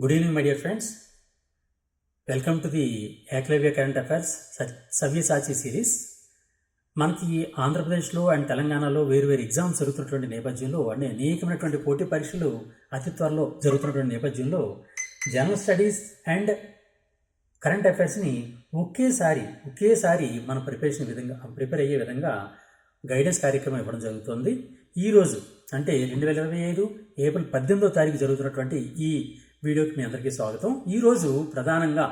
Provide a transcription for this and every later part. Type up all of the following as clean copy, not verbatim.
Good evening my dear friends. Welcome to the Ekalavya current affairs Savyasachi series. మనకి ఆంధ్రప్రదేశ్లో and తెలంగాణలో వేరు ఎగ్జామ్స్ జరుగుతున్నటువంటి నేపథ్యంలో అనేకమైనటువంటి పోటీ పరీక్షలు అతి త్వరలో జరుగుతున్నటువంటి నేపథ్యంలో జనరల్ స్టడీస్ అండ్ కరెంట్ అఫైర్స్ని ఒకేసారి మనం ప్రిపేర్ అయ్యే విధంగా గైడెన్స్ కార్యక్రమం ఇవ్వడం జరుగుతుంది. ఈరోజు అంటే 2025 ఏప్రిల్ 18వ తారీఖు జరుగుతున్నటువంటి ఈ వీడియోకి మీ అందరికీ స్వాగతం. ఈరోజు ప్రధానంగా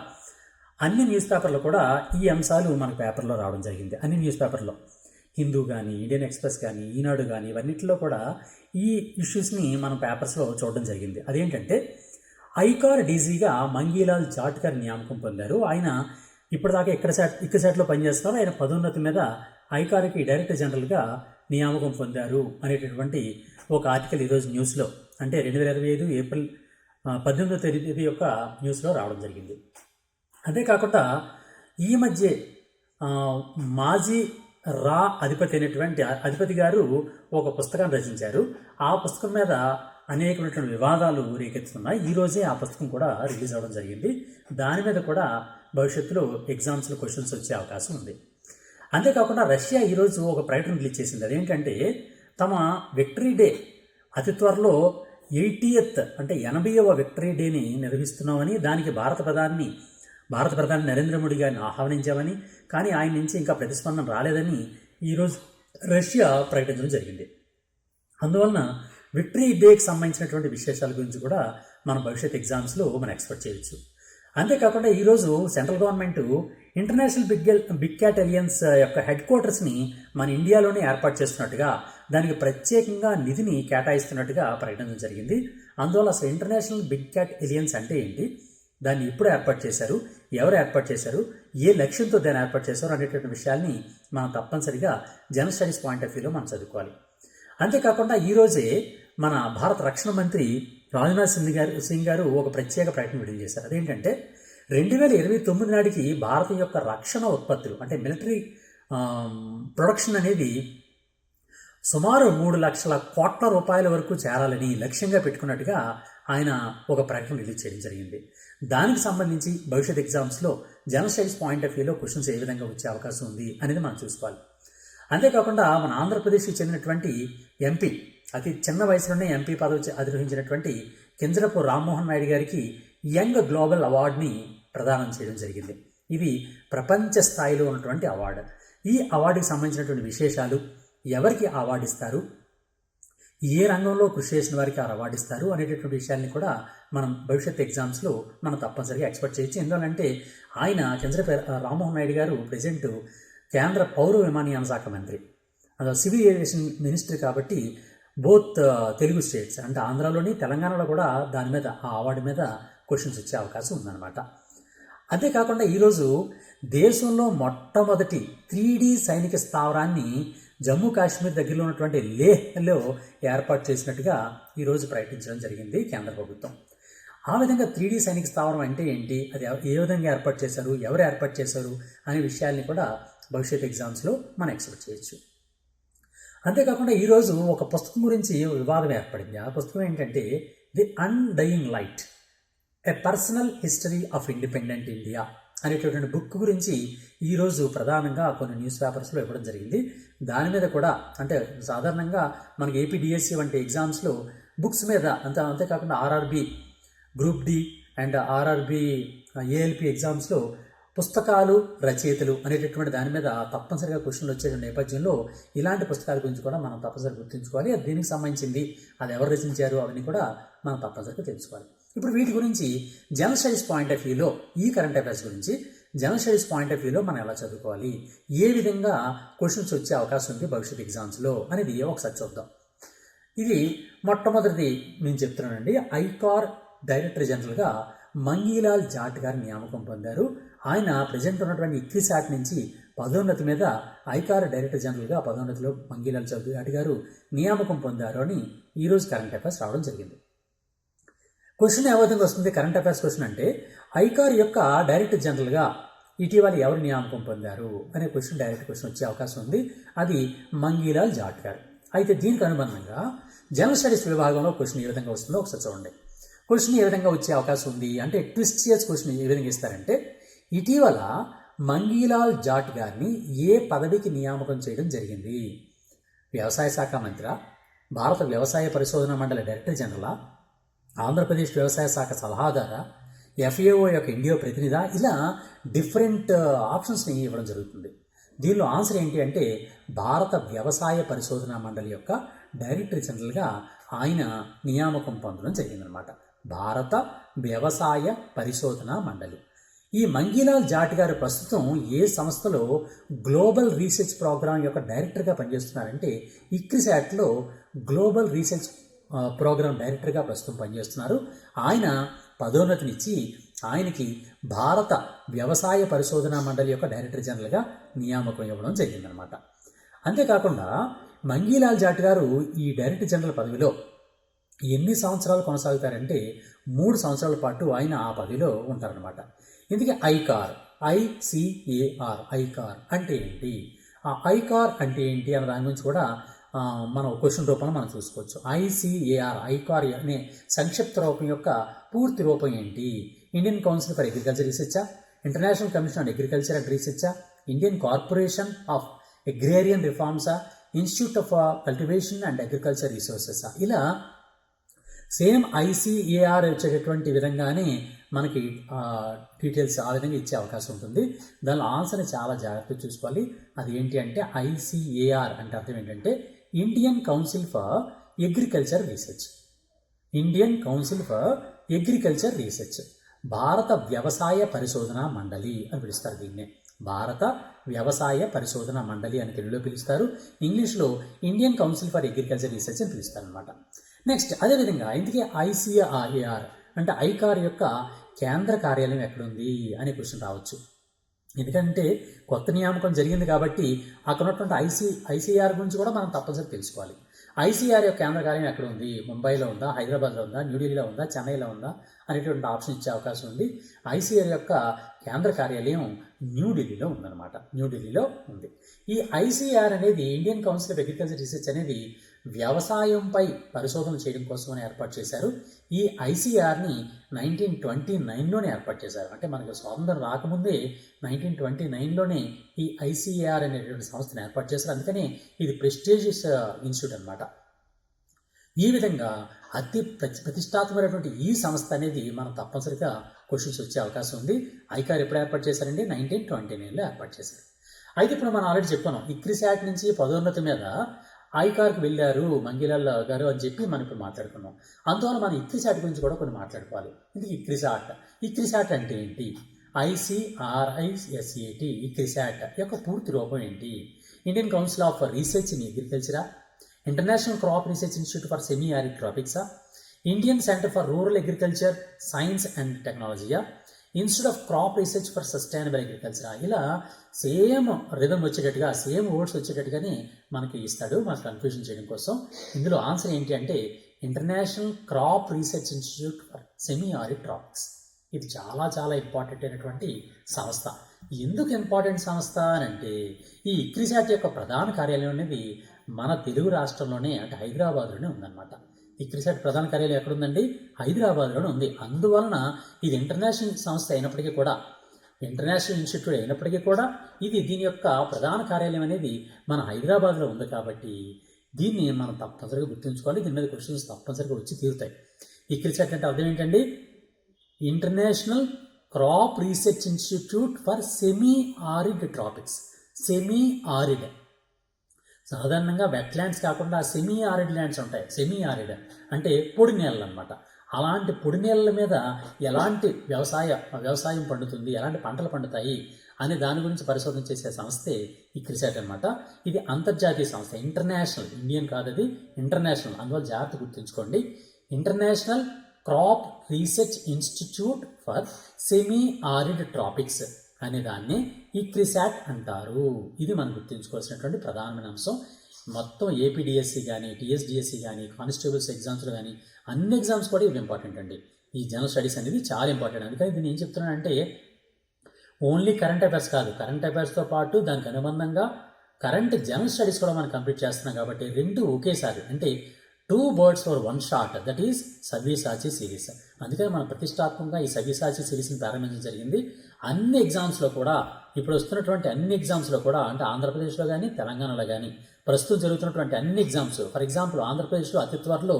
అన్ని న్యూస్ పేపర్లో కూడా ఈ అంశాలు మన పేపర్లో రావడం జరిగింది. అన్ని న్యూస్ పేపర్లో హిందూ కానీ, ఇండియన్ ఎక్స్ప్రెస్ కానీ, ఈనాడు కానీ ఇవన్నిటిలో కూడా ఈ ఇష్యూస్ని మన పేపర్స్లో చూడడం జరిగింది. అదేంటంటే ఐకార్ డీజీగా మంగీలాల్ జాట్కర్ నియామకం పొందారు. ఆయన ఇప్పటిదాకా ఇక్కసాట్లో పనిచేస్తున్నారు. ఆయన పదోన్నతి మీద ఐకార్కి డైరెక్టర్ జనరల్గా నియామకం పొందారు అనేటటువంటి ఒక ఆర్టికల్ ఈరోజు న్యూస్లో అంటే 2025 ఏప్రిల్ 18వ తేదీ యొక్క న్యూస్లో రావడం జరిగింది. అంతేకాకుండా ఈ మధ్య మాజీ రా అధిపతి గారు ఒక పుస్తకాన్ని రచించారు. ఆ పుస్తకం మీద అనేకమైనటువంటి వివాదాలు రేకెత్తుతున్నాయి. ఈరోజే ఆ పుస్తకం కూడా రిలీజ్ అవ్వడం జరిగింది. దాని మీద కూడా భవిష్యత్తులో ఎగ్జామ్స్లో క్వశ్చన్స్ వచ్చే అవకాశం ఉంది. అంతేకాకుండా రష్యా ఈరోజు ఒక ప్రకటన రిలీజ్ చేసింది. అదేంటంటే తమ విక్టరీ డే అతి త్వరలో 80th అంటే 80వ విక్టరీ డేని నిర్వహిస్తున్నామని, దానికి భారత ప్రధాని నరేంద్ర మోడీ గారిని ఆహ్వానించామని, కానీ ఆయన నుంచి ఇంకా ప్రతిస్పందన రాలేదని ఈరోజు రష్యా ప్రకటించడం జరిగింది. అందువలన విక్టరీ డేకి సంబంధించినటువంటి విశేషాల గురించి కూడా మన భవిష్యత్ ఎగ్జామ్స్లో మనం ఎక్స్పెక్ట్ చేయొచ్చు. అంతేకాకుండా ఈరోజు central government international big cat alliance యొక్క హెడ్ క్వార్టర్స్ని మన ఇండియాలోనే ఏర్పాటు చేస్తున్నట్టుగా, దానికి ప్రత్యేకంగా నిధిని కేటాయిస్తున్నట్టుగా ప్రకటించడం జరిగింది. అందువల్ల అసలు ఇంటర్నేషనల్ బిగ్ క్యాట్ అలియన్స్ అంటే ఏంటి, దాన్ని ఎప్పుడు ఏర్పాటు చేశారు, ఎవరు ఏర్పాటు చేశారు, ఏ లక్ష్యంతో దాన్ని ఏర్పాటు చేశారు అనేటువంటి విషయాల్ని మనం తప్పనిసరిగా జనరల్ స్టడీస్ పాయింట్ ఆఫ్ వ్యూలో మనం చదువుకోవాలి. అంతేకాకుండా ఈరోజే మన భారత రక్షణ మంత్రి రాజ్నాథ్ సింగ్ గారు ఒక ప్రత్యేక ప్రకటన విడుదల చేశారు. అదేంటంటే 2029 నాటికి భారత యొక్క రక్షణ ఉత్పత్తులు అంటే మిలిటరీ ప్రొడక్షన్ అనేది సుమారు 3 లక్షల కోట్ల రూపాయల వరకు చేరాలని లక్ష్యంగా పెట్టుకున్నట్టుగా ఆయన ఒక ప్రకటన రిలీజ్ చేయడం జరిగింది. దానికి సంబంధించి భవిష్యత్ ఎగ్జామ్స్లో జనరల్ స్టడీస్ పాయింట్ ఆఫ్ వ్యూలో క్వశ్చన్స్ ఏ విధంగా వచ్చే అవకాశం ఉంది అనేది మనం చూసుకోవాలి. అంతేకాకుండా మన ఆంధ్రప్రదేశ్కి చెందినటువంటి ఎంపీ, అతి చిన్న వయసులోనే ఎంపీ పదవి అధిరోహించినటువంటి కింజరపు రామ్మోహన్ నాయుడు గారికి యంగ్ గ్లోబల్ అవార్డుని ప్రదానం చేయడం జరిగింది. ఇది ప్రపంచ స్థాయిలో ఉన్నటువంటి అవార్డు. ఈ అవార్డుకి సంబంధించినటువంటి విశేషాలు, ఎవరికి అవార్డు ఇస్తారు, ఏ రంగంలో కృషి చేసిన వారికి ఆ అవార్డు ఇస్తారు అనేటటువంటి విషయాన్ని కూడా మనం భవిష్యత్ ఎగ్జామ్స్లో మనం తప్పనిసరిగా ఎక్స్పెక్ట్ చేయొచ్చు. ఎందుకంటే ఆయన కింజరపు రామ్మోహన్ నాయుడు గారు ప్రజెంట్ కేంద్ర పౌర విమానయాన శాఖ మంత్రి, సివిల్ ఏవియేషన్ మినిస్టర్. కాబట్టి బోత్ తెలుగు స్టేట్స్ అంటే ఆంధ్రాలోని తెలంగాణలో కూడా దాని మీద ఆ అవార్డు మీద క్వశ్చన్స్ వచ్చే అవకాశం ఉందన్నమాట. అంతేకాకుండా ఈరోజు దేశంలో మొట్టమొదటి 3D సైనిక స్థావరాన్ని జమ్మూ కాశ్మీర్ దగ్గరలో ఉన్నటువంటి లేహ్లో ఏర్పాటు చేసినట్టుగా ఈరోజు ప్రకటించడం జరిగింది కేంద్ర ప్రభుత్వం. ఆ విధంగా 3D సైనిక స్థావరం అంటే ఏంటి, అది ఏ విధంగా ఏర్పాటు చేశారు, ఎవరు ఏర్పాటు చేశారు అనే విషయాల్ని కూడా భవిష్యత్ ఎగ్జామ్స్లో మనం ఎక్స్పెక్ట్ చేయొచ్చు. అంతేకాకుండా ఈరోజు ఒక పుస్తకం గురించి వివాదం ఏర్పడింది. ఆ పుస్తకం ఏంటంటే the undying light, a personal history of independent India అనేటటువంటి బుక్ గురించి ఈరోజు ప్రధానంగా కొన్ని న్యూస్ పేపర్స్లో ఇవ్వడం జరిగింది. దాని మీద కూడా అంటే సాధారణంగా మనకి ఏపీడిఎస్సి వంటి ఎగ్జామ్స్లో బుక్స్ మీద అంతేకాకుండా RRB group D and RRB ALP ఎగ్జామ్స్లో పుస్తకాలు రచయితలు అనేటటువంటి దాని మీద తప్పనిసరిగా క్వశ్చన్లు వచ్చే నేపథ్యంలో ఇలాంటి పుస్తకాల గురించి కూడా మనం తప్పనిసరిగా గుర్తుంచుకోవాలి. అది దీనికి సంబంధించింది, అది ఎవరు రచించారు అవన్నీ కూడా మనం తప్పనిసరిగా తెలుసుకోవాలి. ఇప్పుడు వీటి గురించి జనరల్ స్టడీస్ పాయింట్ ఆఫ్ వ్యూలో, ఈ కరెంట్ అఫైర్స్ గురించి జనరల్ స్టడీస్ పాయింట్ ఆఫ్ వ్యూలో మనం ఎలా చదువుకోవాలి, ఏ విధంగా క్వశ్చన్స్ వచ్చే అవకాశం ఉంది భవిష్యత్ ఎగ్జామ్స్లో అనేది ఒకసారి చూద్దాం. ఇది మొట్టమొదటిది నేను చెప్తున్నానండి. ఐకార్ డైరెక్టర్ జనరల్గా మంగీలాల్ జాట్కర్ నియామకం పొందారు. ఆయన ప్రజెంట్ ఉన్నటువంటి ఇక్రిసాట్ నుంచి పదోన్నతి మీద ఐకార్ డైరెక్టర్ జనరల్గా పదోన్నతిలో మంగీలాల్ జాట్కర్ నియామకం పొందారు అని ఈరోజు కరెంట్ అఫైర్స్ రావడం జరిగింది. క్వశ్చన్ ఏ విధంగా వస్తుంది కరెంట్ అఫైర్స్ క్వశ్చన్ అంటే, ఐకార్ యొక్క డైరెక్టర్ జనరల్గా ఇటీవల ఎవరు నియామకం పొందారు అనే డైరెక్ట్ క్వశ్చన్ వచ్చే అవకాశం ఉంది. అది మంగీలాల్ జాట్కర్. అయితే దీనికి అనుబంధంగా జనరల్ స్టడీస్ విభాగంలో క్వశ్చన్ ఏ విధంగా వస్తుందో ఒకసారి చూడండి. క్వశ్చన్ ఏ విధంగా వచ్చే అవకాశం ఉంది అంటే ట్విస్ట్ చేసి క్వశ్చన్ ఏ విధంగా ఇస్తారంటే, ఇటీవల మంగీలాల్ జాట్ గారిని ఏ పదవికి నియామకం చేయడం జరిగింది? వ్యవసాయ శాఖ మంత్రి, భారత వ్యవసాయ పరిశోధన మండలి డైరెక్టర్ జనరల్, ఆంధ్రప్రదేశ్ వ్యవసాయ శాఖ సలహాదార, FAO యొక్క ఇండియా ప్రతినిధి, ఇలా డిఫరెంట్ ఆప్షన్స్ని ఇవ్వడం జరుగుతుంది. దీనిలో ఆన్సర్ ఏంటి అంటే భారత వ్యవసాయ పరిశోధన మండలి యొక్క డైరెక్టర్ జనరల్గా ఆయన నియామకం పొందడం జరిగిందనమాట. భారత వ్యవసాయ పరిశోధన మండలి. ఈ మంగీలాల్ జాట్ గారు ప్రస్తుతం ఏ సంస్థలో గ్లోబల్ రీసెర్చ్ ప్రోగ్రాం యొక్క డైరెక్టర్గా పనిచేస్తున్నారంటే ఇక్రిసాట్లో గ్లోబల్ రీసెర్చ్ ప్రోగ్రాం డైరెక్టర్గా ప్రస్తుతం పనిచేస్తున్నారు. ఆయన పదోన్నతినిచ్చి ఆయనకి భారత వ్యవసాయ పరిశోధన మండలి యొక్క డైరెక్టర్ జనరల్గా నియామకం ఇవ్వడం జరిగిందనమాట. అంతేకాకుండా మంగీలాల్ జాట్ గారు ఈ డైరెక్టర్ జనరల్ పదవిలో ఎన్ని సంవత్సరాలు కొనసాగుతారంటే 3 సంవత్సరాల పాటు ఆయన ఆ పదవిలో ఉంటారనమాట. ఇందుకే ఐకార్, ICAR, ఐకార్ అంటే ఏంటి, ఆ ఐకార్ అంటే ఏంటి అన్న దాని గురించి కూడా మనం క్వశ్చన్ రూపంలో మనం చూసుకోవచ్చు. ICAR, ఐకార్ అనే సంక్షిప్త రూపం యొక్క పూర్తి రూపం ఏంటి? ఇండియన్ కౌన్సిల్ ఫర్ అగ్రికల్చర్ రీసెర్చా, international commission on agriculture and రీసెర్చా, ఇండియన్ కార్పొరేషన్ ఆఫ్ అగ్రేరియన్ రిఫార్మ్సా, institute of cultivation and agriculture రిసోర్సెసా, ఇలా సేమ్ ICAR వచ్చేటటువంటి విధంగానే మనకి డీటెయిల్స్ ఆ విధంగా ఇచ్చే అవకాశం ఉంటుంది. దానిలో ఆన్సర్ని చాలా జాగ్రత్తగా చూసుకోవాలి. అది ఏంటి అంటే ICAR అంటే అర్థం ఏంటంటే Indian council for agriculture research. Indian council for agriculture research, భారత వ్యవసాయ పరిశోధన మండలి అని పిలుస్తారు దీన్నే. భారత వ్యవసాయ పరిశోధన మండలి అని తెలుగులో పిలుస్తారు. ఇంగ్లీష్లో Indian council for agriculture research అని పిలుస్తారు అనమాట. నెక్స్ట్ అదేవిధంగా ఇందుకే ICAR అంటే ఐకార్ యొక్క కేంద్ర కార్యాలయం ఎక్కడుంది అనే క్వశ్చన్ రావచ్చు. ఎందుకంటే కొత్త నియామకం జరిగింది కాబట్టి అక్కడ ఉన్నటువంటి ICAR గురించి కూడా మనం తప్పనిసరి తెలుసుకోవాలి. ICAR యొక్క కేంద్ర కార్యాలయం ఎక్కడ ఉంది? ముంబైలో ఉందా, హైదరాబాద్లో ఉందా, న్యూఢిల్లీలో ఉందా, చెన్నైలో ఉందా అనేటువంటి ఆప్షన్ ఇచ్చే అవకాశం ఉంది. ICAR యొక్క కేంద్ర కార్యాలయం న్యూఢిల్లీలో ఉందన్నమాట. న్యూఢిల్లీలో ఉంది. ఈ ICAR అనేది Indian council of agriculture research అనేది వ్యవసాయంపై పరిశోధన చేయడం కోసమని ఏర్పాటు చేశారు. ఈ ICARని 1929లోనే ఏర్పాటు చేశారు. అంటే మనకు స్వాతంత్రం రాకముందే 1929లోనే ఈ ICAR అనేటువంటి సంస్థను ఏర్పాటు చేశారు. అందుకని ఇది ప్రెస్టీజియస్ ఇన్స్టిట్యూట్ అనమాట. ఈ విధంగా అతి ప్రతిష్టాత్మకమైనటువంటి ఈ సంస్థ అనేది మనం తప్పనిసరిగా క్వశ్చన్స్ వచ్చే అవకాశం ఉంది. ఐకార్ ఎప్పుడు ఏర్పాటు చేశారండి? 1929లో ఏర్పాటు చేశారు. అయితే ఇప్పుడు మనం ఆల్రెడీ చెప్పాను, ఇక్రిసాట్ నుంచి పదోన్నతి మీద ఐకార్కి వెళ్ళారు మంగీలాల్ గారు అని చెప్పి మనం ఇప్పుడు మాట్లాడుకున్నాం. అందువల్ల మనం ఇక్రిసాట్ గురించి కూడా కొన్ని మాట్లాడుకోవాలి. ఇది ఇక్రిసాట్ అంటే ఏంటి? ICRISAT ఇక్రిసాట్ యొక్క పూర్తి రూపం ఏంటి? Indian council of research in అగ్రికల్చరా, international crop research institute for semi arid ట్రాపిక్సా, Indian centre for rural agriculture science and టెక్నాలజీయా, institute of crop research for sustainable agriculture, ఇలా సేమ్ రిథమ్ వచ్చేటట్టుగా సేమ్ వర్డ్స్ వచ్చేటట్టుగానే మనకి ఇస్తాడు మనకు కన్ఫ్యూజన్ చేయడం కోసం. ఇందులో ఆన్సర్ ఏంటి అంటే international crop research institute for semi arid tropics. ఇది చాలా చాలా ఇంపార్టెంట్ అయినటువంటి సంస్థ. ఎందుకు ఇంపార్టెంట్ సంస్థ అని అంటే ఈ ఇక్రిసాట్ యొక్క ప్రధాన కార్యాలయం అనేది మన తెలుగు రాష్ట్రంలోనే అంటే హైదరాబాద్లోనే ఉందన్నమాట. ఇక్రిసాట్ ప్రధాన కార్యాలయం ఎక్కడుందండి? హైదరాబాద్లోనే ఉంది. అందువలన ఇది ఇంటర్నేషనల్ సంస్థ అయినప్పటికీ కూడా, ఇంటర్నేషనల్ ఇన్స్టిట్యూట్ అయినప్పటికీ కూడా దీని యొక్క ప్రధాన కార్యాలయం అనేది మన హైదరాబాద్లో ఉంది. కాబట్టి దీన్ని మనం తప్పనిసరిగా గుర్తుంచుకోవాలి. దీని మీద క్వశ్చన్స్ తప్పనిసరిగా వచ్చి తీరుతాయి. ఇక్రిసాట్ అంటే అర్థం ఏంటండి? International crop research institute for semi arid tropics. Semi arid సాధారణంగా వెట్లాండ్స్ కాకుండా సెమీ ఆరిడ్ ల్యాండ్స్ ఉంటాయి. సెమీ ఆరిడ్ అంటే పొడి నేలలు అనమాట. అలాంటి పొడి నేలల మీద ఎలాంటి వ్యవసాయం పండుతుంది, ఎలాంటి పంటలు పండుతాయి అనే దాని గురించి పరిశోధన చేసే సంస్థే ఇక్రిసాట్ అనమాట. ఇది అంతర్జాతీయ సంస్థ, ఇంటర్నేషనల్, ఇండియన్ కాదు, అది ఇంటర్నేషనల్. అందువల్ల జాగ్రత్త గుర్తుంచుకోండి. International crop research institute for semi arid tropics అనే దాన్ని ఇక్రిసాట్ అంటారు. ఇది మనం గుర్తుంచుకోవాల్సినటువంటి ప్రధానమైన అంశం. మొత్తం ఏపీడిఎస్సి కానీ, టీఎస్డిఎస్సి కానీ, కానిస్టేబుల్స్ ఎగ్జామ్స్లో కానీ అన్ని ఎగ్జామ్స్ కూడా ఇవి ఇంపార్టెంట్ అండి. ఈ జనరల్ స్టడీస్ అనేది చాలా ఇంపార్టెంట్. అందుకని దీన్ని ఏం చెప్తున్నానంటే ఓన్లీ కరెంట్ అఫైర్స్ కాదు, కరెంట్ అఫైర్స్తో పాటు దానికి అనుబంధంగా కరెంట్ జనరల్ స్టడీస్ కూడా మనం కంప్లీట్ చేస్తున్నాం. కాబట్టి రెండు ఒకేసారి అంటే 2 birds for 1 shot, that is Savyasachi series. అందుకని మనం ప్రతిష్టాత్మకంగా ఈ సవ్యసాచి సిరీస్ని ప్రారంభించడం జరిగింది. అన్ని ఎగ్జామ్స్లో కూడా, ఇప్పుడు వస్తున్నటువంటి అన్ని ఎగ్జామ్స్లో కూడా, అంటే ఆంధ్రప్రదేశ్లో కానీ తెలంగాణలో కానీ ప్రస్తుతం జరుగుతున్నటువంటి అన్ని ఎగ్జామ్స్, ఫర్ ఎగ్జాంపుల్ ఆంధ్రప్రదేశ్లో అతి త్వరలో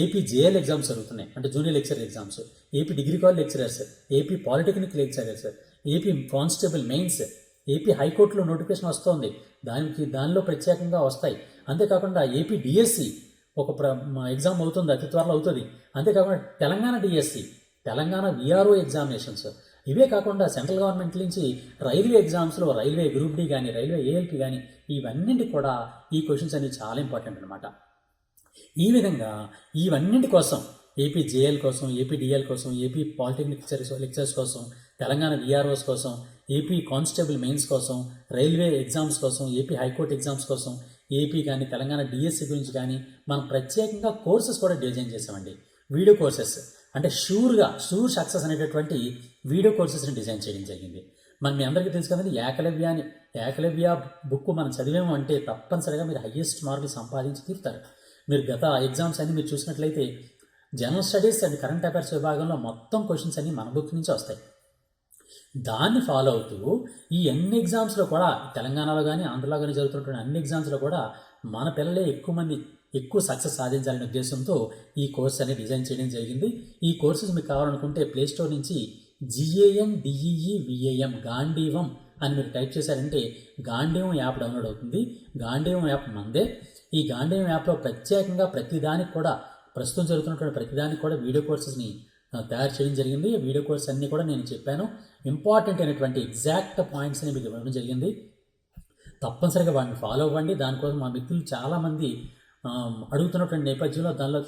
ఏపీ జేఎల్ ఎగ్జామ్స్ జరుగుతున్నాయి, అంటే junior lecturer exams, AP degree college lecturers, AP polytechnic lecturers, AP constable mains, AP హైకోర్టులో నోటిఫికేషన్ వస్తుంది, దానిలో ప్రత్యేకంగా వస్తాయి. అంతేకాకుండా ఏపీ డిఎస్సి ఒక ఎగ్జామ్ అవుతుంది, అతి త్వరలో అవుతుంది. అంతేకాకుండా Telangana DSC, Telangana VRO examinations, ఇవే కాకుండా సెంట్రల్ గవర్నమెంట్ నుంచి రైల్వే ఎగ్జామ్స్లో రైల్వే గ్రూప్ డి కానీ, రైల్వే ఏఎల్పి కానీ, ఇవన్నింటి కూడా ఈ క్వశ్చన్స్ అనేవి చాలా ఇంపార్టెంట్ అనమాట. ఈ విధంగా ఇవన్నింటి కోసం, ఏపీ జేఎల్ కోసం, ఏపీ డిఎల్ కోసం, ఏపీ పాలిటెక్నిక్ లెక్చర్స్ కోసం, తెలంగాణ విఆర్ఓస్ కోసం, ఏపీ కానిస్టేబుల్ మెయిన్స్ కోసం, రైల్వే ఎగ్జామ్స్ కోసం, ఏపీ హైకోర్టు ఎగ్జామ్స్ కోసం, ఏపీ కానీ తెలంగాణ డిఎస్సి గురించి కానీ మనం ప్రత్యేకంగా కోర్సెస్ కూడా డిజైన్ చేసామండి. వీడియో కోర్సెస్, అంటే షూర్ సక్సెస్ అనేటటువంటి వీడియో కోర్సెస్ని డిజైన్ చేయడం జరిగింది. మీ అందరికీ తెలుసు కదండి, ఏకలవ్య బుక్ మనం చదివాము అంటే తప్పనిసరిగా మీరు హయ్యెస్ట్ మార్కులు సంపాదించి తీరుతారు. మీరు గత ఎగ్జామ్స్ అన్ని మీరు చూసినట్లయితే general studies and current affairs విభాగంలో మొత్తం క్వశ్చన్స్ అన్ని మన బుక్ నుంచి వస్తాయి. దాన్ని ఫాలో అవుతూ ఈ అన్ని ఎగ్జామ్స్లో కూడా, తెలంగాణలో కానీ ఆంధ్రలో కానీ జరుగుతున్నటువంటి అన్ని ఎగ్జామ్స్లో కూడా మన పిల్లలే ఎక్కువ సక్సెస్ సాధించాలనే ఉద్దేశంతో ఈ కోర్స్ అనేది డిజైన్ చేయడం జరిగింది. ఈ కోర్సెస్ మీకు కావాలనుకుంటే ప్లేస్టోర్ నుంచి GANDEEVAM గాంధీవం అని మీరు టైప్ చేశారంటే గాంధీవం యాప్ డౌన్లోడ్ అవుతుంది. గాంధీవం యాప్ మందే. ఈ గాంధీవం యాప్లో ప్రత్యేకంగా ప్రతిదానికి కూడా, ప్రస్తుతం జరుగుతున్నటువంటి ప్రతిదానికి కూడా వీడియో కోర్సెస్ని తయారు చేయడం జరిగింది. వీడియో కోర్స్ అన్నీ కూడా నేను చెప్పాను. ఇంపార్టెంట్ అయినటువంటి ఎగ్జాక్ట్ పాయింట్స్ని మీకు ఇవ్వడం జరిగింది. తప్పనిసరిగా వాటిని ఫాలో అవ్వండి. దానికోసం మా మిత్రులు చాలామంది అడుగుతున్నటువంటి నేపథ్యంలో దానిలో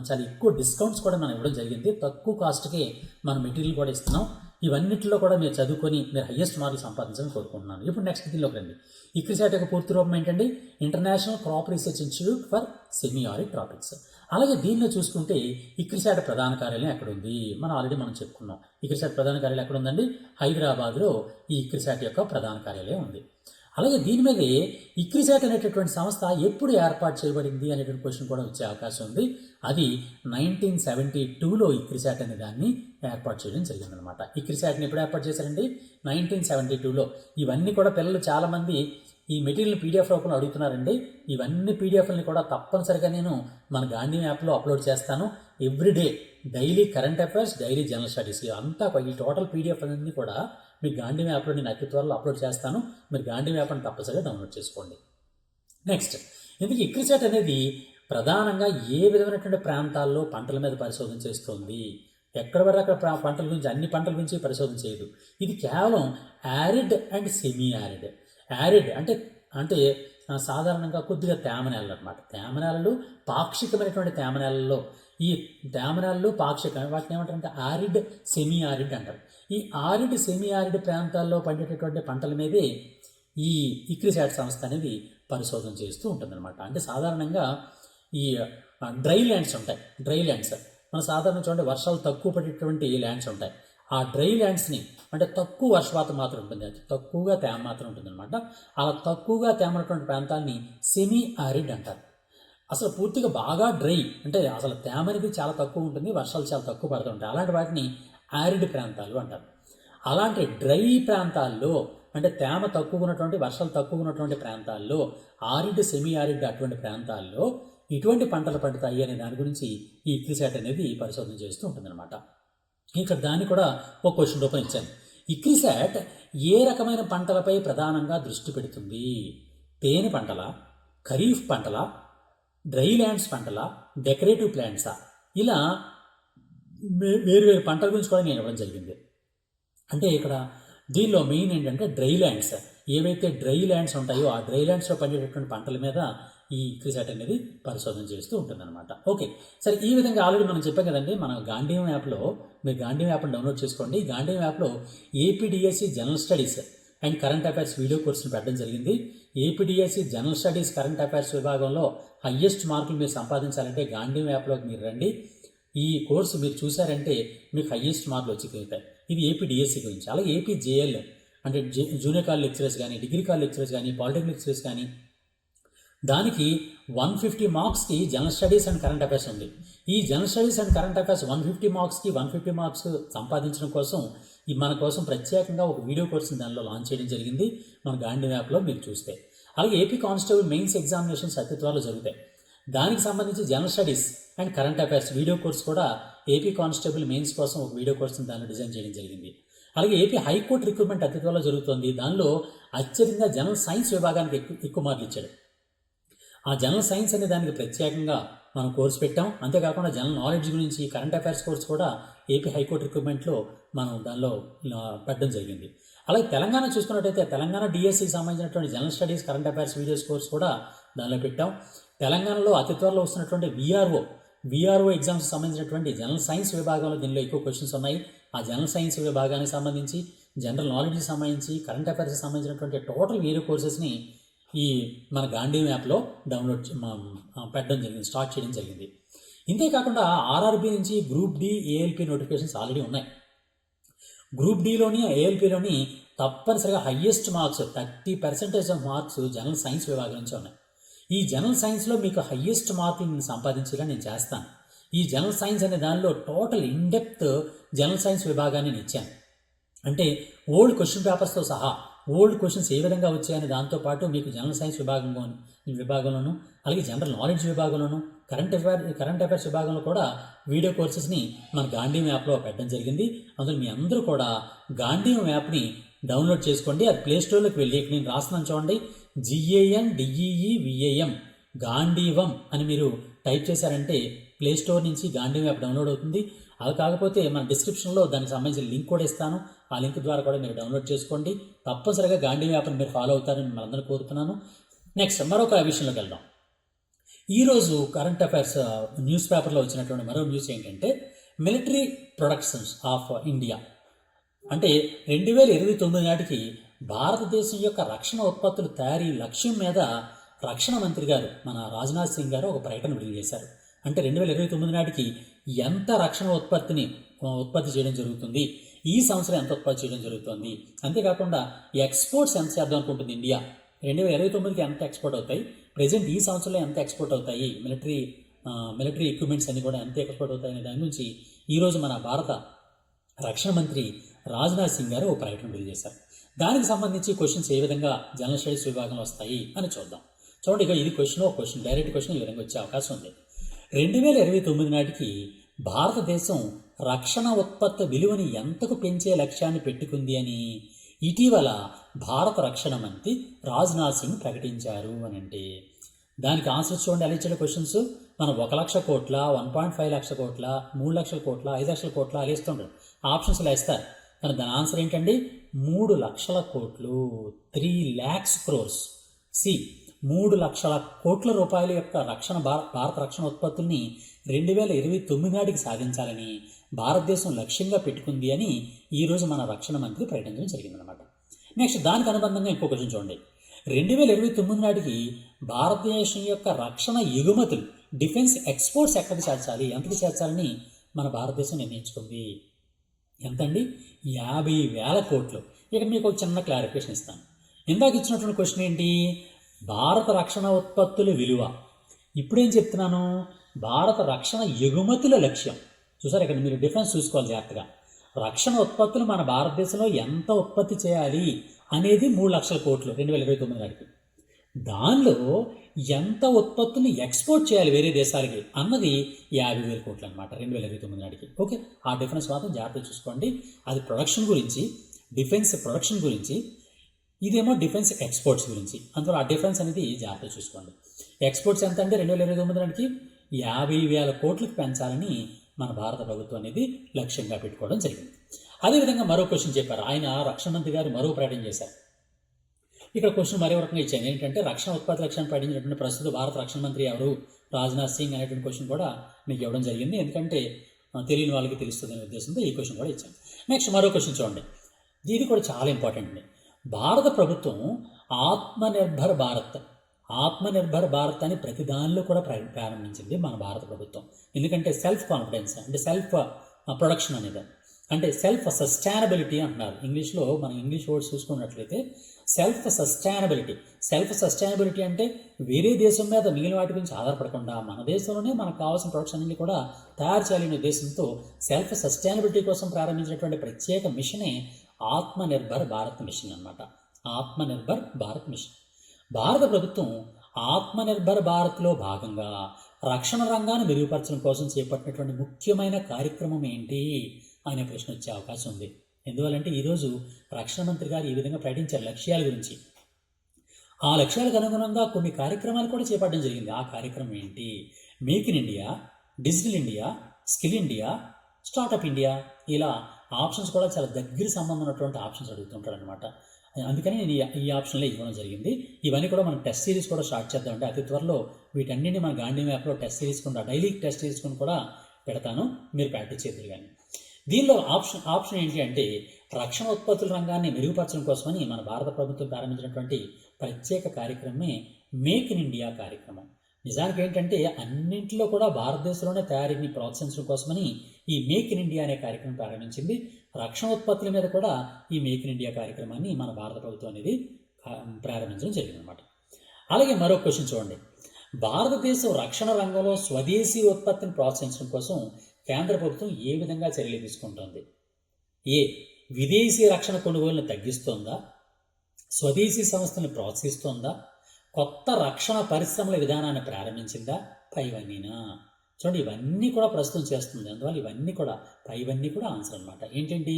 చాలా ఎక్కువ డిస్కౌంట్స్ కూడా మనం ఇవ్వడం జరిగింది. తక్కువ కాస్ట్కే మన మెటీరియల్ కూడా ఇస్తున్నాం. ఇవన్నిటిలో కూడా మీరు చదువుకొని మీరు హయ్యెస్ట్ మార్కులు సంపాదించాలని కోరుకుంటున్నాను. ఇప్పుడు నెక్స్ట్ దీనిలోకి రండి. ICRISAT యొక్క పూర్తి రూపం ఏంటండి? International crop research institute for semi arid tropics. అలాగే దీనిలో చూసుకుంటే ICRISAT ప్రధాన కార్యాలయం ఎక్కడ ఉంది? ఆల్రెడీ మనం చెప్పుకున్నాం. ICRISAT ప్రధాన కార్యాలయం ఎక్కడ ఉందండి? హైదరాబాద్లో ఈ ICRISAT యొక్క ప్రధాన కార్యాలయం ఉంది. అలాగే దీని మీదే ICRISAT అనేటటువంటి సంస్థ ఎప్పుడు ఏర్పాటు చేయబడింది అనేటువంటి క్వశ్చన్ కూడా వచ్చే అవకాశం ఉంది. అది 1972లో ICRISAT అనే దాన్ని ఏర్పాటు చేయడం జరిగిందనమాట. ICRISATని ఎప్పుడు ఏర్పాటు చేశారండి? 1972లో. ఇవన్నీ కూడా పిల్లలు చాలామంది ఈ మెటీరియల్ PDF రూపంలో అడుగుతున్నారండి. ఇవన్నీ PDFలని కూడా తప్పనిసరిగా నేను మన గాంధీ యాప్లో అప్లోడ్ చేస్తాను. Everyday daily current affairs, daily general studies అంతా ఈ టోటల్ PDF అన్నీ కూడా మీ గాంధీ యాప్లో నేను అతి త్వరలో అప్లోడ్ చేస్తాను. మీరు గాంధీ యాప్ని తప్పనిసరిగా డౌన్లోడ్ చేసుకోండి. నెక్స్ట్, ఇందుకు ICRISAT అనేది ప్రధానంగా ఏ విధమైనటువంటి ప్రాంతాల్లో పంటల మీద పరిశోధన చేస్తుంది? ఎక్కడ వరకు అక్కడ పంటల గురించి, అన్ని పంటల గురించి పరిశోధన చేయదు. ఇది కేవలం arid and semi arid. Arid అంటే సాధారణంగా కొద్దిగా తేమ నేలలు అనమాట. తేమ నేలలు, పాక్షికమైనటువంటి తేమ నేలల్లో, ఈ తేమ నేలలు పాక్షిక, వాటిని ఏమంటారంటే ఆరిడ్, సెమీ ఆరిడ్ అంటారు. ఈ ఆరిడ్, సెమీ ఆరిడ్ ప్రాంతాల్లో పండేటటువంటి పంటల మీదే ఈ ICRISAT సంస్థ అనేది పరిశోధన చేస్తూ ఉంటుందన్నమాట. అంటే సాధారణంగా ఈ డ్రై ల్యాండ్స్ ఉంటాయి. డ్రై ల్యాండ్స్ మన సాధారణ చూడండి, వర్షాలు తక్కువ పడేటువంటి ల్యాండ్స్ ఉంటాయి. ఆ డ్రై ల్యాండ్స్ని, అంటే తక్కువ వర్షపాతం మాత్రం ఉంటుంది, అది తక్కువగా తేమ మాత్రం ఉంటుంది అనమాట. అలా తక్కువగా తేమ ఉన్నటువంటి ప్రాంతాలని సెమీ ఆరిడ్ అంటారు. అసలు పూర్తిగా బాగా డ్రై, అంటే అసలు తేమ అనేది చాలా తక్కువ ఉంటుంది, వర్షాలు చాలా తక్కువ పడుతూ ఉంటాయి. అలాంటి వాటిని ఆరిడ్ ప్రాంతాలు అంటారు. అలాంటి డ్రై ప్రాంతాల్లో, అంటే తేమ తక్కువ ఉన్నటువంటి, వర్షాలు తక్కువ ఉన్నటువంటి ప్రాంతాల్లో, ఆరిడ్, సెమీ ఆరిడ్ అటువంటి ప్రాంతాల్లో ఇటువంటి పంటలు పండుతాయి అనే దాని గురించి ఈ ICRISAT అనేది పరిశోధన చేస్తూ ఉంటుందన్నమాట. ఇక్కడ దాన్ని కూడా ఒక క్వశ్చన్ రూపం ఇచ్చాను. ICRISAT ఏ రకమైన పంటలపై ప్రధానంగా దృష్టి పెడుతుంది? తేనె పంటల, ఖరీఫ్ పంటల, డ్రై ల్యాండ్స్ పంటల, డెకరేటివ్ ప్లాంట్సా? ఇలా వేరు పంటల గురించి కూడా నేను ఇవ్వడం జరిగింది. అంటే ఇక్కడ దీనిలో మెయిన్ ఏంటంటే డ్రై ల్యాండ్స్, ఏవైతే డ్రై ల్యాండ్స్ ఉంటాయో ఆ డ్రై ల్యాండ్స్లో పండేటటువంటి పంటల మీద ఈ ICRISAT అనేది పరిశోధన చేస్తూ ఉంటుందన్నమాట. ఓకే, సరే, ఈ విధంగా ఆల్రెడీ మనం చెప్పాం కదండి, మన గాంధీవం యాప్లో, మీరు గాంధీవం యాప్ని డౌన్లోడ్ చేసుకోండి. గాంధీవం యాప్లో APDSC general studies and current affairs video కోర్సును పెట్టడం జరిగింది. APDSC general studies current affairs విభాగంలో హయ్యెస్ట్ మార్కులు మీరు సంపాదించాలంటే గాంధీవం యాప్లోకి మీరు రండి. ఈ కోర్సు మీరు చూసారంటే మీకు హయ్యెస్ట్ మార్కులు వచ్చి తీరుతాయి. ఇది APDSC గురించి. అలాగే APJL అంటే జూనియర్ కాలేజ్ లెక్చరర్స్ కానీ, డిగ్రీ కాలేజ్ లెక్చరర్స్ కానీ, పాలిటెక్నిక్ లెక్చరర్స్ కానీ, దానికి 150 మార్క్స్కి general studies and current affairs ఉంది. ఈ general studies and current affairs 150 మార్క్స్కి 150 మార్క్స్ సంపాదించడం కోసం మన కోసం ప్రత్యేకంగా ఒక వీడియో కోర్సుని దానిలో లాంచ్ చేయడం జరిగింది మన గాంధీ యాప్లో మీరు చూస్తే. అలాగే ఏపీ కానిస్టేబుల్ మెయిన్స్ ఎగ్జామినేషన్స్ అతి త్వరలో జరుగుతాయి. దానికి సంబంధించి general studies and current affairs video course కూడా ఏపీ కానిస్టేబుల్ మెయిన్స్ కోసం ఒక వీడియో కోర్సుని దానిలో డిజైన్ చేయడం జరిగింది. అలాగే ఏపీ హైకోర్టు రిక్రూట్మెంట్ అతి త్వరలో జరుగుతుంది. దానిలో అత్యధికంగా జనరల్ సైన్స్ విభాగానికి ఎక్కువ మార్కులు ఇచ్చాడు. ఆ జనరల్ సైన్స్ అనే దానికి ప్రత్యేకంగా మనం కోర్సు పెట్టాం. అంతేకాకుండా జనరల్ నాలెడ్జ్ గురించి కరెంట్ అఫైర్స్ కోర్స్ కూడా ఏపీ హైకోర్టు రిక్రూట్మెంట్లో మనం దానిలో పెట్టడం జరిగింది. అలాగే తెలంగాణ చూసుకున్నట్టయితే తెలంగాణ డిఎస్సికి సంబంధించినటువంటి general studies current affairs videos course కూడా దానిలో పెట్టాం. తెలంగాణలో అతి త్వరలో వస్తున్నటువంటి విఆర్ఓ ఎగ్జామ్స్కి సంబంధించినటువంటి జనరల్ సైన్స్ విభాగంలో దీనిలో ఎక్కువ క్వశ్చన్స్ ఉన్నాయి. ఆ జనరల్ సైన్స్ విభాగానికి సంబంధించి జనరల్ నాలెడ్జ్కి సంబంధించి కరెంట్ అఫైర్స్కి సంబంధించినటువంటి టోటల్ వీడియో కోర్సెస్ని ఈ మన గాంధీ యాప్లో డౌన్లోడ్ పెట్టడం జరిగింది, స్టార్ట్ చేయడం జరిగింది. ఇంతేకాకుండా ఆర్ఆర్బీ నుంచి group D ALP notifications already ఉన్నాయి. గ్రూప్ డిలోని ఏఎల్పిలోని తప్పనిసరిగా highest marks 30% of marks general science విభాగం నుంచి ఉన్నాయి. ఈ జనరల్ సైన్స్లో మీకు హయ్యెస్ట్ మార్కులు నేను సంపాదించేలా నేను చేస్తాను. ఈ జనరల్ సైన్స్ అనే దానిలో టోటల్ ఇన్డెప్త్ జనరల్ సైన్స్ విభాగాన్ని నేను ఇచ్చాను. అంటే ఓల్డ్ క్వశ్చన్ పేపర్స్తో సహా ఓల్డ్ క్వశ్చన్స్ ఏ విధంగా వచ్చాయని దాంతోపాటు మీకు జనరల్ సైన్స్ విభాగంలోను అలాగే జనరల్ నాలెడ్జ్ విభాగంలోను కరెంట్ అఫైర్స్ విభాగంలో కూడా వీడియో కోర్సెస్ని మన గాంధీ యాప్లో పెట్టడం జరిగింది. అందులో మీ అందరూ కూడా గాంధీ యాప్ని డౌన్లోడ్ చేసుకోండి. అది ప్లేస్టోర్లోకి వెళ్ళి నేను రాస్తున్నాను చూడండి, GANDEEVAM గాంధీవం అని మీరు టైప్ చేశారంటే ప్లేస్టోర్ నుంచి గాంధీ యాప్ డౌన్లోడ్ అవుతుంది. అది కాకపోతే మన డిస్క్రిప్షన్లో దానికి సంబంధించిన లింక్ కూడా ఇస్తాను. ఆ లింక్ ద్వారా కూడా మీరు డౌన్లోడ్ చేసుకోండి. తప్పనిసరిగా గాంధీ యాప్ని మీరు ఫాలో అవుతారని మిమ్మల్ని అందరూ కోరుతున్నాను. నెక్స్ట్ మరొక విషయంలోకి వెళ్దాం. ఈరోజు కరెంట్ అఫైర్స్ న్యూస్ పేపర్లో వచ్చినటువంటి మరో న్యూస్ ఏంటంటే మిలిటరీ ప్రొడక్షన్స్ ఆఫ్ ఇండియా అంటే 2029 నాటికి భారతదేశం యొక్క రక్షణ ఉత్పత్తుల తయారీ లక్ష్యం మీద రక్షణ మంత్రి గారు మన రాజ్నాథ్ సింగ్ గారు ఒక ప్రకటన విడుదల చేశారు. అంటే 2029 నాటికి ఎంత రక్షణ ఉత్పత్తి చేయడం జరుగుతుంది, ఈ సంవత్సరం ఎంత ఉత్పత్తి చేయడం జరుగుతుంది, అంతేకాకుండా ఎక్స్పోర్ట్స్ ఎంత చేద్దాం అనుకుంటుంది ఇండియా, 2029కి ఎంత ఎక్స్పోర్ట్ అవుతాయి, ప్రజెంట్ ఈ సంవత్సరంలో ఎంత ఎక్స్పోర్ట్ అవుతాయి, మిలిటరీ ఎక్విప్మెంట్స్ అన్ని కూడా ఎంత ఎక్స్పోర్ట్ అవుతాయి అనే దాని నుంచి ఈరోజు మన భారత రక్షణ మంత్రి రాజ్నాథ్ సింగ్ గారు ఒక ప్రకటన విడుదల చేశారు. దానికి సంబంధించి క్వశ్చన్స్ ఏ విధంగా జనరల్ స్టడీస్ విభాగంలో వస్తాయి అని చూద్దాం. చూడండి, ఇక ఇది క్వశ్చన్ డైరెక్ట్ క్వశ్చన్ ఈ విధంగా వచ్చే అవకాశం ఉంది. 2029 నాటికి భారతదేశం రక్షణ ఉత్పత్తి విలువని ఎంతకు పెంచే లక్ష్యాన్ని పెట్టుకుంది అని ఇటీవల భారత రక్షణ మంత్రి రాజ్నాథ్ సింగ్ ప్రకటించారు అని. అంటే దానికి ఆన్సర్స్ చూడండి, ఎలా ఇచ్చాడు క్వశ్చన్స్. మనం 1 లక్ష కోట్ల, 1.5 లక్షల కోట్ల, 3 లక్షల కోట్ల, 5 లక్షల కోట్ల అలా ఇస్తుంటారు, ఆప్షన్స్లో వేస్తారు. కానీ దాని ఆన్సర్ ఏంటండి, 3 లక్షల కోట్లు, 3 lakhs crores. 3 లక్షల కోట్ల రూపాయల యొక్క భారత రక్షణ ఉత్పత్తుల్ని 2029 నాటికి సాధించాలని భారతదేశం లక్ష్యంగా పెట్టుకుంది అని ఈరోజు మన రక్షణ మంత్రి ప్రకటించడం జరిగిందనమాట. నెక్స్ట్ దానికి అనుబంధంగా ఇంకో క్వశ్చన్ చూడండి, 2029 నాటికి భారతదేశం యొక్క రక్షణ ఎగుమతులు డిఫెన్స్ ఎక్స్పోర్ట్స్ ఎక్కడికి చేర్చాలి, ఎంతకు చేర్చాలని మన భారతదేశం నిర్ణయించుకుంది. ఎంతండి, 50,000 కోట్లు. ఇక మీకు ఒక చిన్న క్లారిఫికేషన్ ఇస్తాను. ఇందాక ఇచ్చినటువంటి క్వశ్చన్ ఏంటి, భారత రక్షణ ఉత్పత్తుల విలువ. ఇప్పుడేం చెప్తున్నాను, భారత రక్షణ ఎగుమతుల లక్ష్యం. చూసారు, ఇక్కడ మీరు డిఫరెన్స్ చూసుకోవాలి జాగ్రత్తగా. రక్షణ ఉత్పత్తులు మన భారతదేశంలో ఎంత ఉత్పత్తి చేయాలి అనేది 3 లక్షల కోట్లు 2029 నాటికి. దానిలో ఎంత ఉత్పత్తులు ఎక్స్పోర్ట్ చేయాలి వేరే దేశాలకి అన్నది 50,000 కోట్లు అనమాట 2029 నాటికి. ఓకే, ఆ డిఫరెన్స్ మాత్రం జాగ్రత్తగా చూసుకోండి. అది ప్రొడక్షన్ గురించి, డిఫెన్స్ ప్రొడక్షన్ గురించి, ఇదేమో డిఫెన్స్ ఎక్స్పోర్ట్స్ గురించి. అందులో ఆ డిఫరెన్స్ అనేది జాగ్రత్తగా చూసుకోండి. ఎక్స్పోర్ట్స్ ఎంత అంటే 2029 నాటికి 50,000 కోట్లకు పెంచాలని మన భారత ప్రభుత్వం అనేది లక్ష్యంగా పెట్టుకోవడం జరిగింది. అదేవిధంగా మరో క్వశ్చన్ చెప్పారు ఆయన, రక్షణ మంత్రి గారు మరో ప్రకటన చేశారు. ఇక్కడ క్వశ్చన్ మరో రకంగా ఇచ్చాను, ఏంటంటే రక్షణ ఉత్పత్తి లక్ష్యాన్ని ప్రకటించినటువంటి ప్రస్తుత భారత రక్షణ మంత్రి ఎవరు, రాజ్నాథ్ సింగ్ అనేటువంటి క్వశ్చన్ కూడా మీకు ఇవ్వడం జరిగింది. ఎందుకంటే తెలియని వాళ్ళకి తెలుస్తుంది అనే ఉద్దేశంతో ఈ క్వశ్చన్ కూడా ఇచ్చాను. నెక్స్ట్ మరో క్వశ్చన్ చూడండి, ఇది కూడా చాలా ఇంపార్టెంట్ అండి. భారత ప్రభుత్వం ఆత్మనిర్భర్ భారత్ అని ప్రతి దానిలో కూడా ప్రారంభించింది మన భారత ప్రభుత్వం. ఎందుకంటే సెల్ఫ్ కాన్ఫిడెన్స్ అంటే సెల్ఫ్ ప్రొడక్షన్ అనేది, అంటే సెల్ఫ్ సస్టైనబిలిటీ అంటున్నారు ఇంగ్లీష్లో. మనం ఇంగ్లీష్ వర్డ్స్ చూసుకున్నట్లయితే సెల్ఫ్ సస్టైనబిలిటీ అంటే వేరే దేశం మీద మిగిలిన వాటి గురించి ఆధారపడకుండా మన దేశంలోనే మనకు కావాల్సిన ప్రొడక్ట్స్ అన్ని కూడా తయారు చేయాలనే ఉద్దేశంతో సెల్ఫ్ సస్టైనబిలిటీ కోసం ప్రారంభించినటువంటి ప్రత్యేక మిషనే ఆత్మనిర్భర్ భారత్ మిషన్ అన్నమాట. ఆత్మనిర్భర్ భారత్ మిషన్. భారత ప్రభుత్వం ఆత్మనిర్భర్ భారత్లో భాగంగా రక్షణ రంగాన్ని మెరుగుపరచడం కోసం చేపట్టినటువంటి ముఖ్యమైన కార్యక్రమం ఏంటి అనే ప్రశ్న వచ్చే అవకాశం ఉంది. ఎందువల్లంటే ఈరోజు రక్షణ మంత్రి గారు ఈ విధంగా ప్రకటించారు లక్ష్యాల గురించి. ఆ లక్ష్యాలకు అనుగుణంగా కొన్ని కార్యక్రమాలు కూడా చేపట్టడం జరిగింది. ఆ కార్యక్రమం ఏంటి? Make in India, digital India, skill India, startup India, ఇలా ఆప్షన్స్ కూడా చాలా దగ్గర సంబంధం ఉన్నటువంటి ఆప్షన్స్ అడుగుతుంటాడు అనమాట. అందుకని నేను ఈ ఆప్షన్లో ఇవ్వడం జరిగింది. ఇవన్నీ కూడా మనం టెస్ట్ సిరీస్ కూడా స్టార్ట్ చేద్దామంటే అతి త్వరలో వీటన్నింటినీ మన గాంధీ యాప్లో టెస్ట్ సిరీస్ కూడా డైలీ టెస్ట్ సిరీస్ కూడా పెడతాను, మీరు ప్రాక్టీస్ చేద్దరు. కానీ దీనిలో ఆప్షన్ ఏంటి అంటే రక్షణ ఉత్పత్తుల రంగాన్ని మెరుగుపరచడం కోసమని మన భారత ప్రభుత్వం ప్రారంభించినటువంటి ప్రత్యేక కార్యక్రమమే మేక్ ఇన్ ఇండియా కార్యక్రమం. నిజానికి ఏంటంటే అన్నింటిలో కూడా భారతదేశంలోనే తయారీని ప్రోత్సహించడం కోసమని ఈ మేక్ ఇన్ ఇండియా అనే కార్యక్రమం ప్రారంభించింది. రక్షణ ఉత్పత్తుల మీద కూడా ఈ మేక్ ఇన్ ఇండియా కార్యక్రమాన్ని మన భారత ప్రభుత్వం అనేది ప్రారంభించడం జరిగిందనమాట. అలాగే మరో క్వశ్చన్ చూడండి. భారతదేశం రక్షణ రంగంలో స్వదేశీ ఉత్పత్తిని ప్రోత్సహించడం కోసం కేంద్ర ప్రభుత్వం ఏ విధంగా చర్యలు తీసుకుంటోంది? ఏ విదేశీ రక్షణ కొనుగోలును తగ్గిస్తోందా, స్వదేశీ సంస్థలను ప్రోత్సహిస్తోందా, కొత్త రక్షణ పరిశ్రమల విధానాన్ని ప్రారంభించిందా, పైవన్నీనా? చూడండి, ఇవన్నీ కూడా ప్రస్తుతం చేస్తుంది. అందువల్ల ఇవన్నీ కూడా పైవన్నీ కూడా ఆన్సర్ అనమాట. ఏంటంటే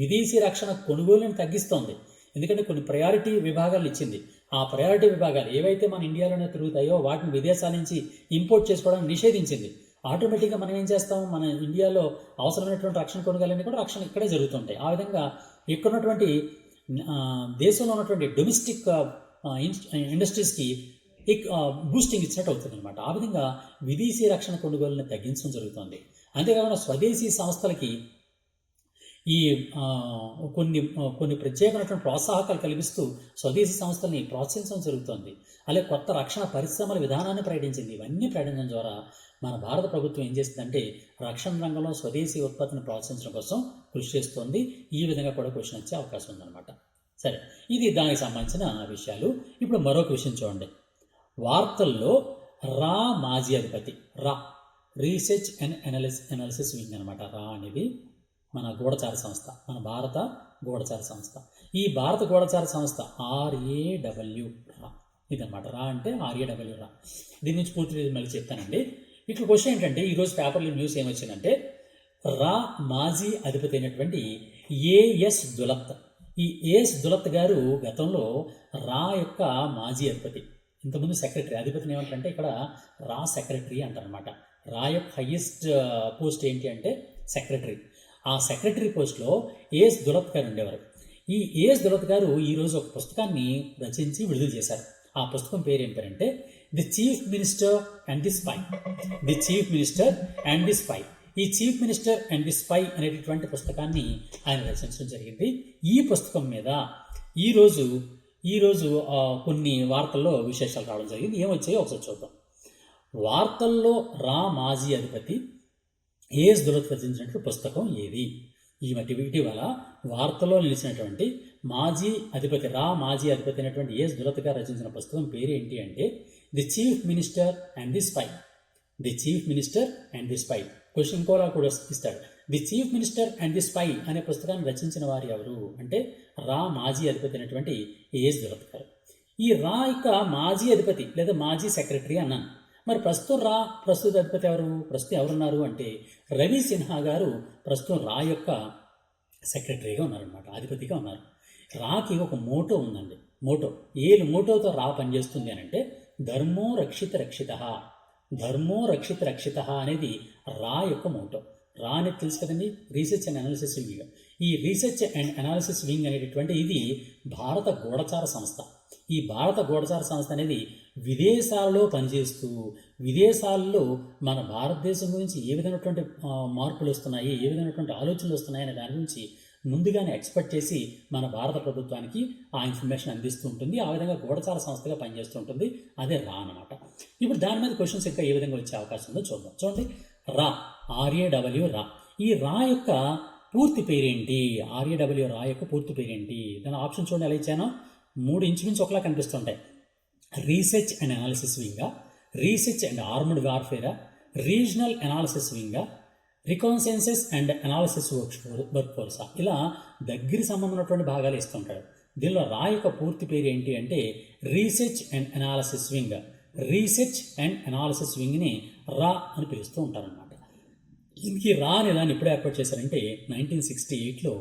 విదేశీ రక్షణ కొనుగోలును తగ్గిస్తోంది. ఎందుకంటే కొన్ని ప్రయారిటీ విభాగాలు ఇచ్చింది. ఆ ప్రయారిటీ విభాగాలు ఏవైతే మన ఇండియాలోనే తిరుగుతాయో వాటిని విదేశాల నుంచి ఇంపోర్ట్ చేసుకోవడానికి నిషేధించింది. ఆటోమేటిక్గా మనం ఏం చేస్తాం, మన ఇండియాలో అవసరమైనటువంటి రక్షణ కొనుగోలన్నీ కూడా రక్షణ ఇక్కడే జరుగుతుంటాయి. ఆ విధంగా ఇక్కడ ఉన్నటువంటి దేశంలో ఉన్నటువంటి డొమెస్టిక్ ఇండస్ట్రీస్కి బూస్టింగ్ ఇచ్చినట్టు అవుతుంది అనమాట. ఆ విధంగా విదేశీ రక్షణ కొనుగోలుని తగ్గించడం జరుగుతుంది. అంతేకాకుండా స్వదేశీ సంస్థలకి ఈ కొన్ని ప్రత్యేకమైనటువంటి ప్రోత్సాహకాలు కల్పిస్తూ స్వదేశీ సంస్థల్ని ప్రోత్సహించడం జరుగుతుంది. అలాగే కొత్త రక్షణ పరిశ్రమల విధానాన్ని ప్రకటించింది. ఇవన్నీ ప్రకటించడం ద్వారా మన భారత ప్రభుత్వం ఏం చేస్తుందంటే రక్షణ రంగంలో స్వదేశీ ఉత్పత్తిని ప్రోత్సహించడం కోసం కృషి చేస్తోంది. ఈ విధంగా కూడా క్వశ్చన్ వచ్చే అవకాశం ఉందన్నమాట. సరే, ఇది దానికి సంబంధించిన విషయాలు. ఇప్పుడు మరొక విషయం చూడండి. వార్తల్లో రా మాజీ అధిపతి, రా రీసెర్చ్ అండ్ అనాలిసిస్ వింగ్ అనమాట. రా అనేది మన గూఢచార సంస్థ, మన భారత గూఢచార సంస్థ. ఈ భారత గూఢచార సంస్థ RAW రా ఇదన్నమాట. రా అంటే RAW రా. దీని నుంచి పూర్తి మళ్ళీ చెప్తానండి. ఇక్కడ క్వశ్చన్ ఏంటంటే ఈరోజు పేపర్లో న్యూస్ ఏమొచ్చిందంటే రా మాజీ అధిపతి అయినటువంటి AS దులత్. ఈ AS దులత్ గారు గతంలో రా యొక్క మాజీ అధిపతి, ఇంతకుముందు సెక్రటరీ. అధిపతిని ఏమంటారంటే ఇక్కడ రా సెక్రటరీ అంటారనమాట. రా యొక్క హయ్యెస్ట్ పోస్ట్ ఏంటి అంటే సెక్రటరీ. ఆ సెక్రటరీ పోస్ట్లో AS దులత్ గారు ఉండేవారు. ఈ AS దులత్ గారు ఈరోజు ఒక పుస్తకాన్ని రచించి విడుదల చేశారు. ఆ పుస్తకం పేరు ఏం పేరంటే the chief minister and the spy. The chief minister and the spy. ఈ chief minister and the spy అనేటటువంటి పుస్తకాన్ని ఆయన రచించడం జరిగింది. ఈ పుస్తకం మీద ఈరోజు కొన్ని వార్తల్లో విశేషాలు రావడం జరిగింది. ఏమొచ్చాయో ఒకసారి చూద్దాం. వార్తల్లో రా మాజీ అధిపతి AS దులత్ రచించినటువంటి పుస్తకం ఏది? ఇటీవల వార్తల్లో నిలిచినటువంటి రా మాజీ అధిపతి అయినటువంటి AS దులత్ గారు రచించిన పుస్తకం పేరు ఏంటి అంటే the chief minister and the spy. The chief minister and the spy. Question ఇంకోలా కూడా ఇస్తాడు. The chief minister and the spy అనే పుస్తకాన్ని రచించిన వారు ఎవరు అంటే రా మాజీ అధిపతి అయినటువంటి AS దులత్ గారు. ఈ రా యొక్క మాజీ అధిపతి లేదా మాజీ సెక్రటరీ అన్నాను. మరి ప్రస్తుత అధిపతి ప్రస్తుతం ఎవరున్నారు అంటే రవి సిన్హా గారు ప్రస్తుతం రా యొక్క సెక్రటరీగా ఉన్నారనమాట, అధిపతిగా ఉన్నారు. రాకి ఒక మోటో ఉందండి. మోటోతో రా పనిచేస్తుంది అని అంటే ధర్మో రక్షిత రక్షిత అనేది రా యొక్క మోటో. రా అనేది తెలుసు కదండి, రీసెర్చ్ అండ్ అనాలిసిస్ వింగ్. ఈ రీసెర్చ్ అండ్ అనాలిసిస్ వింగ్ అనేటటువంటి ఇది భారత గూఢచార సంస్థ. ఈ భారత గూఢచార సంస్థ అనేది విదేశాల్లో పనిచేస్తూ విదేశాల్లో మన భారతదేశం గురించి ఏ విధమైనటువంటి మార్పులు వస్తున్నాయి, ఏ విధమైనటువంటి ఆలోచనలు వస్తున్నాయి అనే దాని గురించి ముందుగానే ఎక్స్పెక్ట్ చేసి మన భారత ప్రభుత్వానికి ఆ ఇన్ఫర్మేషన్ అందిస్తూ ఉంటుంది. ఆ విధంగా గూఢచార సంస్థగా పనిచేస్తూ ఉంటుంది. అదే రా అన్నమాట. ఇప్పుడు దాని మీద క్వశ్చన్స్ ఇంకా ఏ విధంగా వచ్చే అవకాశం ఉందో చూద్దాం. చూడండి, రా RAW రా. ఈ రా యొక్క పూర్తి పేరేంటి? RAW రా యొక్క పూర్తి పేరేంటి? దాని ఆప్షన్ చూడండి ఎలా ఇచ్చానో. ఇంచుమించు ఒకలా కనిపిస్తుంటాయి. రీసెర్చ్ అండ్ అనాలిసిస్ వింగా, రీసెర్చ్ అండ్ ఆర్మ్డ్ వార్ఫేరా, రీజనల్ అనాలిసిస్ వింగా, రికాన్సెన్సెస్ అండ్ అనాలిసిస్ వర్క్ ఫోర్సా, ఇలా దగ్గర సంబంధం ఉన్నటువంటి భాగాలు ఇస్తుంటాడు. దీనిలో రా యొక్క పూర్తి పేరు ఏంటి అంటే research and analysis wing. Research and analysis వింగ్ని రా అని పిలుస్తూ ఉంటారనమాట. దీనికి రా అనే దాన్ని ఎప్పుడు ఏర్పాటు చేశారంటే 1968లో